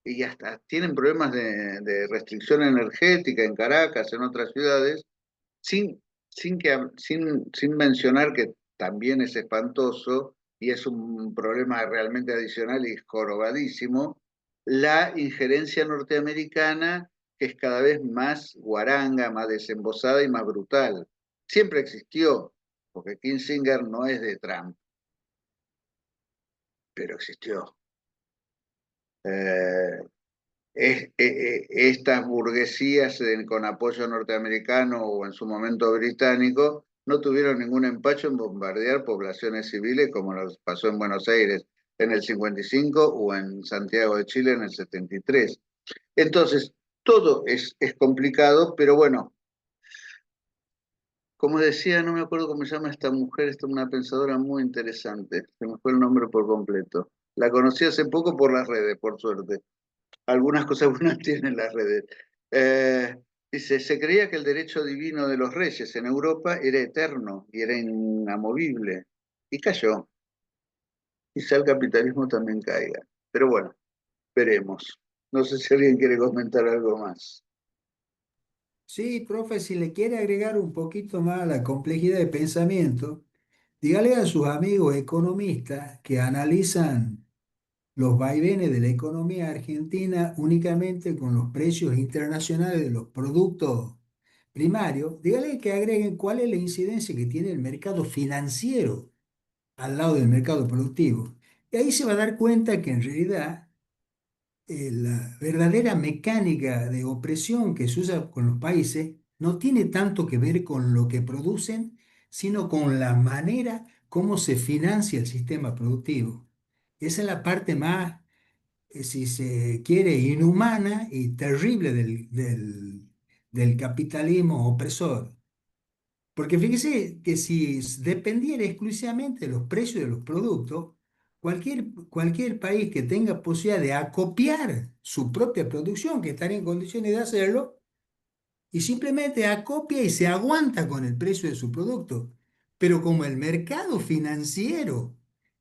Y hasta tienen problemas de restricción energética en Caracas, en otras ciudades, sin, sin mencionar que también es espantoso y es un problema realmente adicional y jorobadísimo, la injerencia norteamericana que es cada vez más guaranga, más desembosada y más brutal. Siempre existió, porque Kissinger no es de Trump, pero existió. Eh, Estas burguesías con apoyo norteamericano o en su momento británico no tuvieron ningún empacho en bombardear poblaciones civiles como nos pasó en Buenos Aires en el 55 o en Santiago de Chile en el 73. Entonces, todo es complicado, pero bueno, como decía, no me acuerdo cómo se llama esta mujer, esta es una pensadora muy interesante, se me fue el nombre por completo. La conocí hace poco por las redes, por suerte. Algunas cosas buenas tienen las redes. Eh, Dice, se creía que el derecho divino de los reyes en Europa era eterno y era inamovible. Y cayó. Quizá el capitalismo también caiga. Pero bueno, veremos. No sé si alguien quiere comentar algo más. Sí, profe, si le quiere agregar un poquito más a la complejidad de pensamiento, dígale a sus amigos economistas que analizan los vaivenes de la economía argentina únicamente con los precios internacionales de los productos primarios, dígale que agreguen cuál es la incidencia que tiene el mercado financiero al lado del mercado productivo. Y ahí se va a dar cuenta que en realidad la verdadera mecánica de opresión que se usa con los países no tiene tanto que ver con lo que producen, sino con la manera como se financia el sistema productivo. Esa es la parte más, si se quiere, inhumana y terrible del capitalismo opresor. Porque fíjese que si dependiera exclusivamente de los precios de los productos, cualquier país que tenga posibilidad de acopiar su propia producción, que estaría en condiciones de hacerlo, y simplemente acopia y se aguanta con el precio de su producto. Pero como el mercado financiero,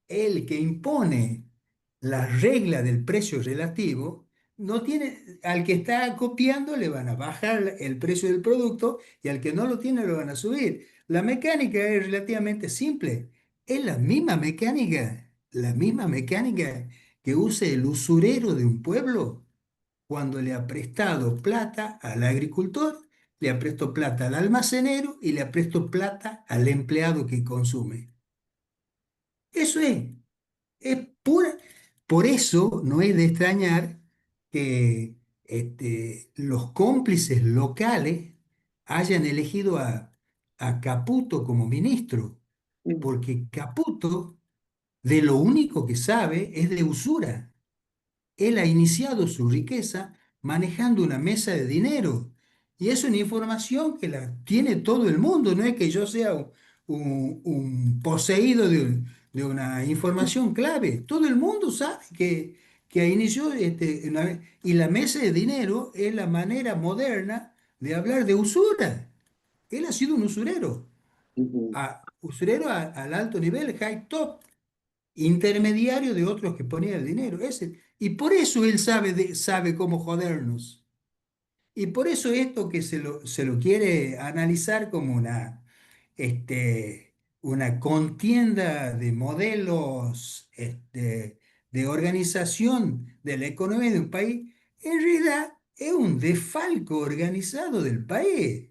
el que impone la regla del precio relativo, no tiene, al que está copiando le van a bajar el precio del producto y al que no lo tiene lo van a subir. La mecánica es relativamente simple. Es la misma mecánica que usa el usurero de un pueblo cuando le ha prestado plata al agricultor, le ha prestado plata al almacenero y le ha prestado plata al empleado que consume. Eso es pura. Por eso no es de extrañar que los cómplices locales hayan elegido a Caputo como ministro, porque Caputo de lo único que sabe es de usura. Él ha iniciado su riqueza manejando una mesa de dinero Y es una información que la tiene todo el mundo, no es que yo sea un poseído de una información clave. Todo el mundo sabe que inició y la mesa de dinero es la manera moderna de hablar de usura. Él ha sido un usurero, Ujú. al alto nivel, high top, intermediario de otros que ponían el dinero. Y por eso él sabe cómo jodernos. Y por eso esto que se lo quiere analizar como una contienda de modelos de organización de la economía de un país, en realidad es un desfalco organizado del país.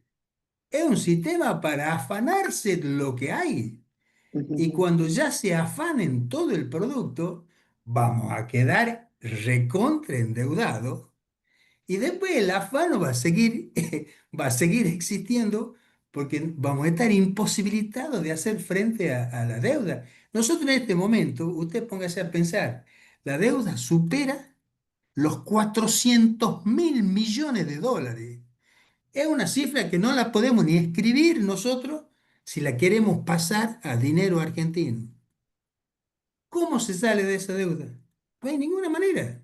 Es un sistema para afanarse lo que hay. Y cuando ya se afanen todo el producto, vamos a quedar recontra endeudados y después el afano va a seguir existiendo porque vamos a estar imposibilitados de hacer frente a la deuda. Nosotros en este momento, usted póngase a pensar, la deuda supera los 400.000 millones de dólares. Es una cifra que no la podemos ni escribir nosotros si la queremos pasar a dinero argentino. ¿Cómo se sale de esa deuda? No hay ninguna manera.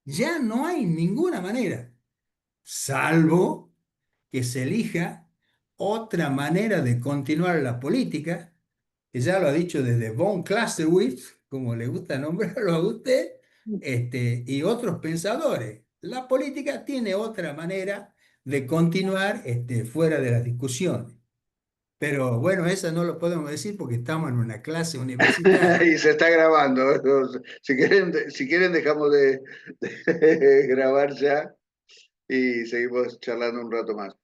Ya no hay ninguna manera, salvo que se elija otra manera de continuar la política, que ya lo ha dicho desde von Clausewitz, como le gusta nombrarlo a usted, y otros pensadores. La política tiene otra manera de continuar fuera de las discusiones. Pero bueno, eso no lo podemos decir porque estamos en una clase universitaria. Y se está grabando. Si quieren dejamos de grabar ya y seguimos charlando un rato más.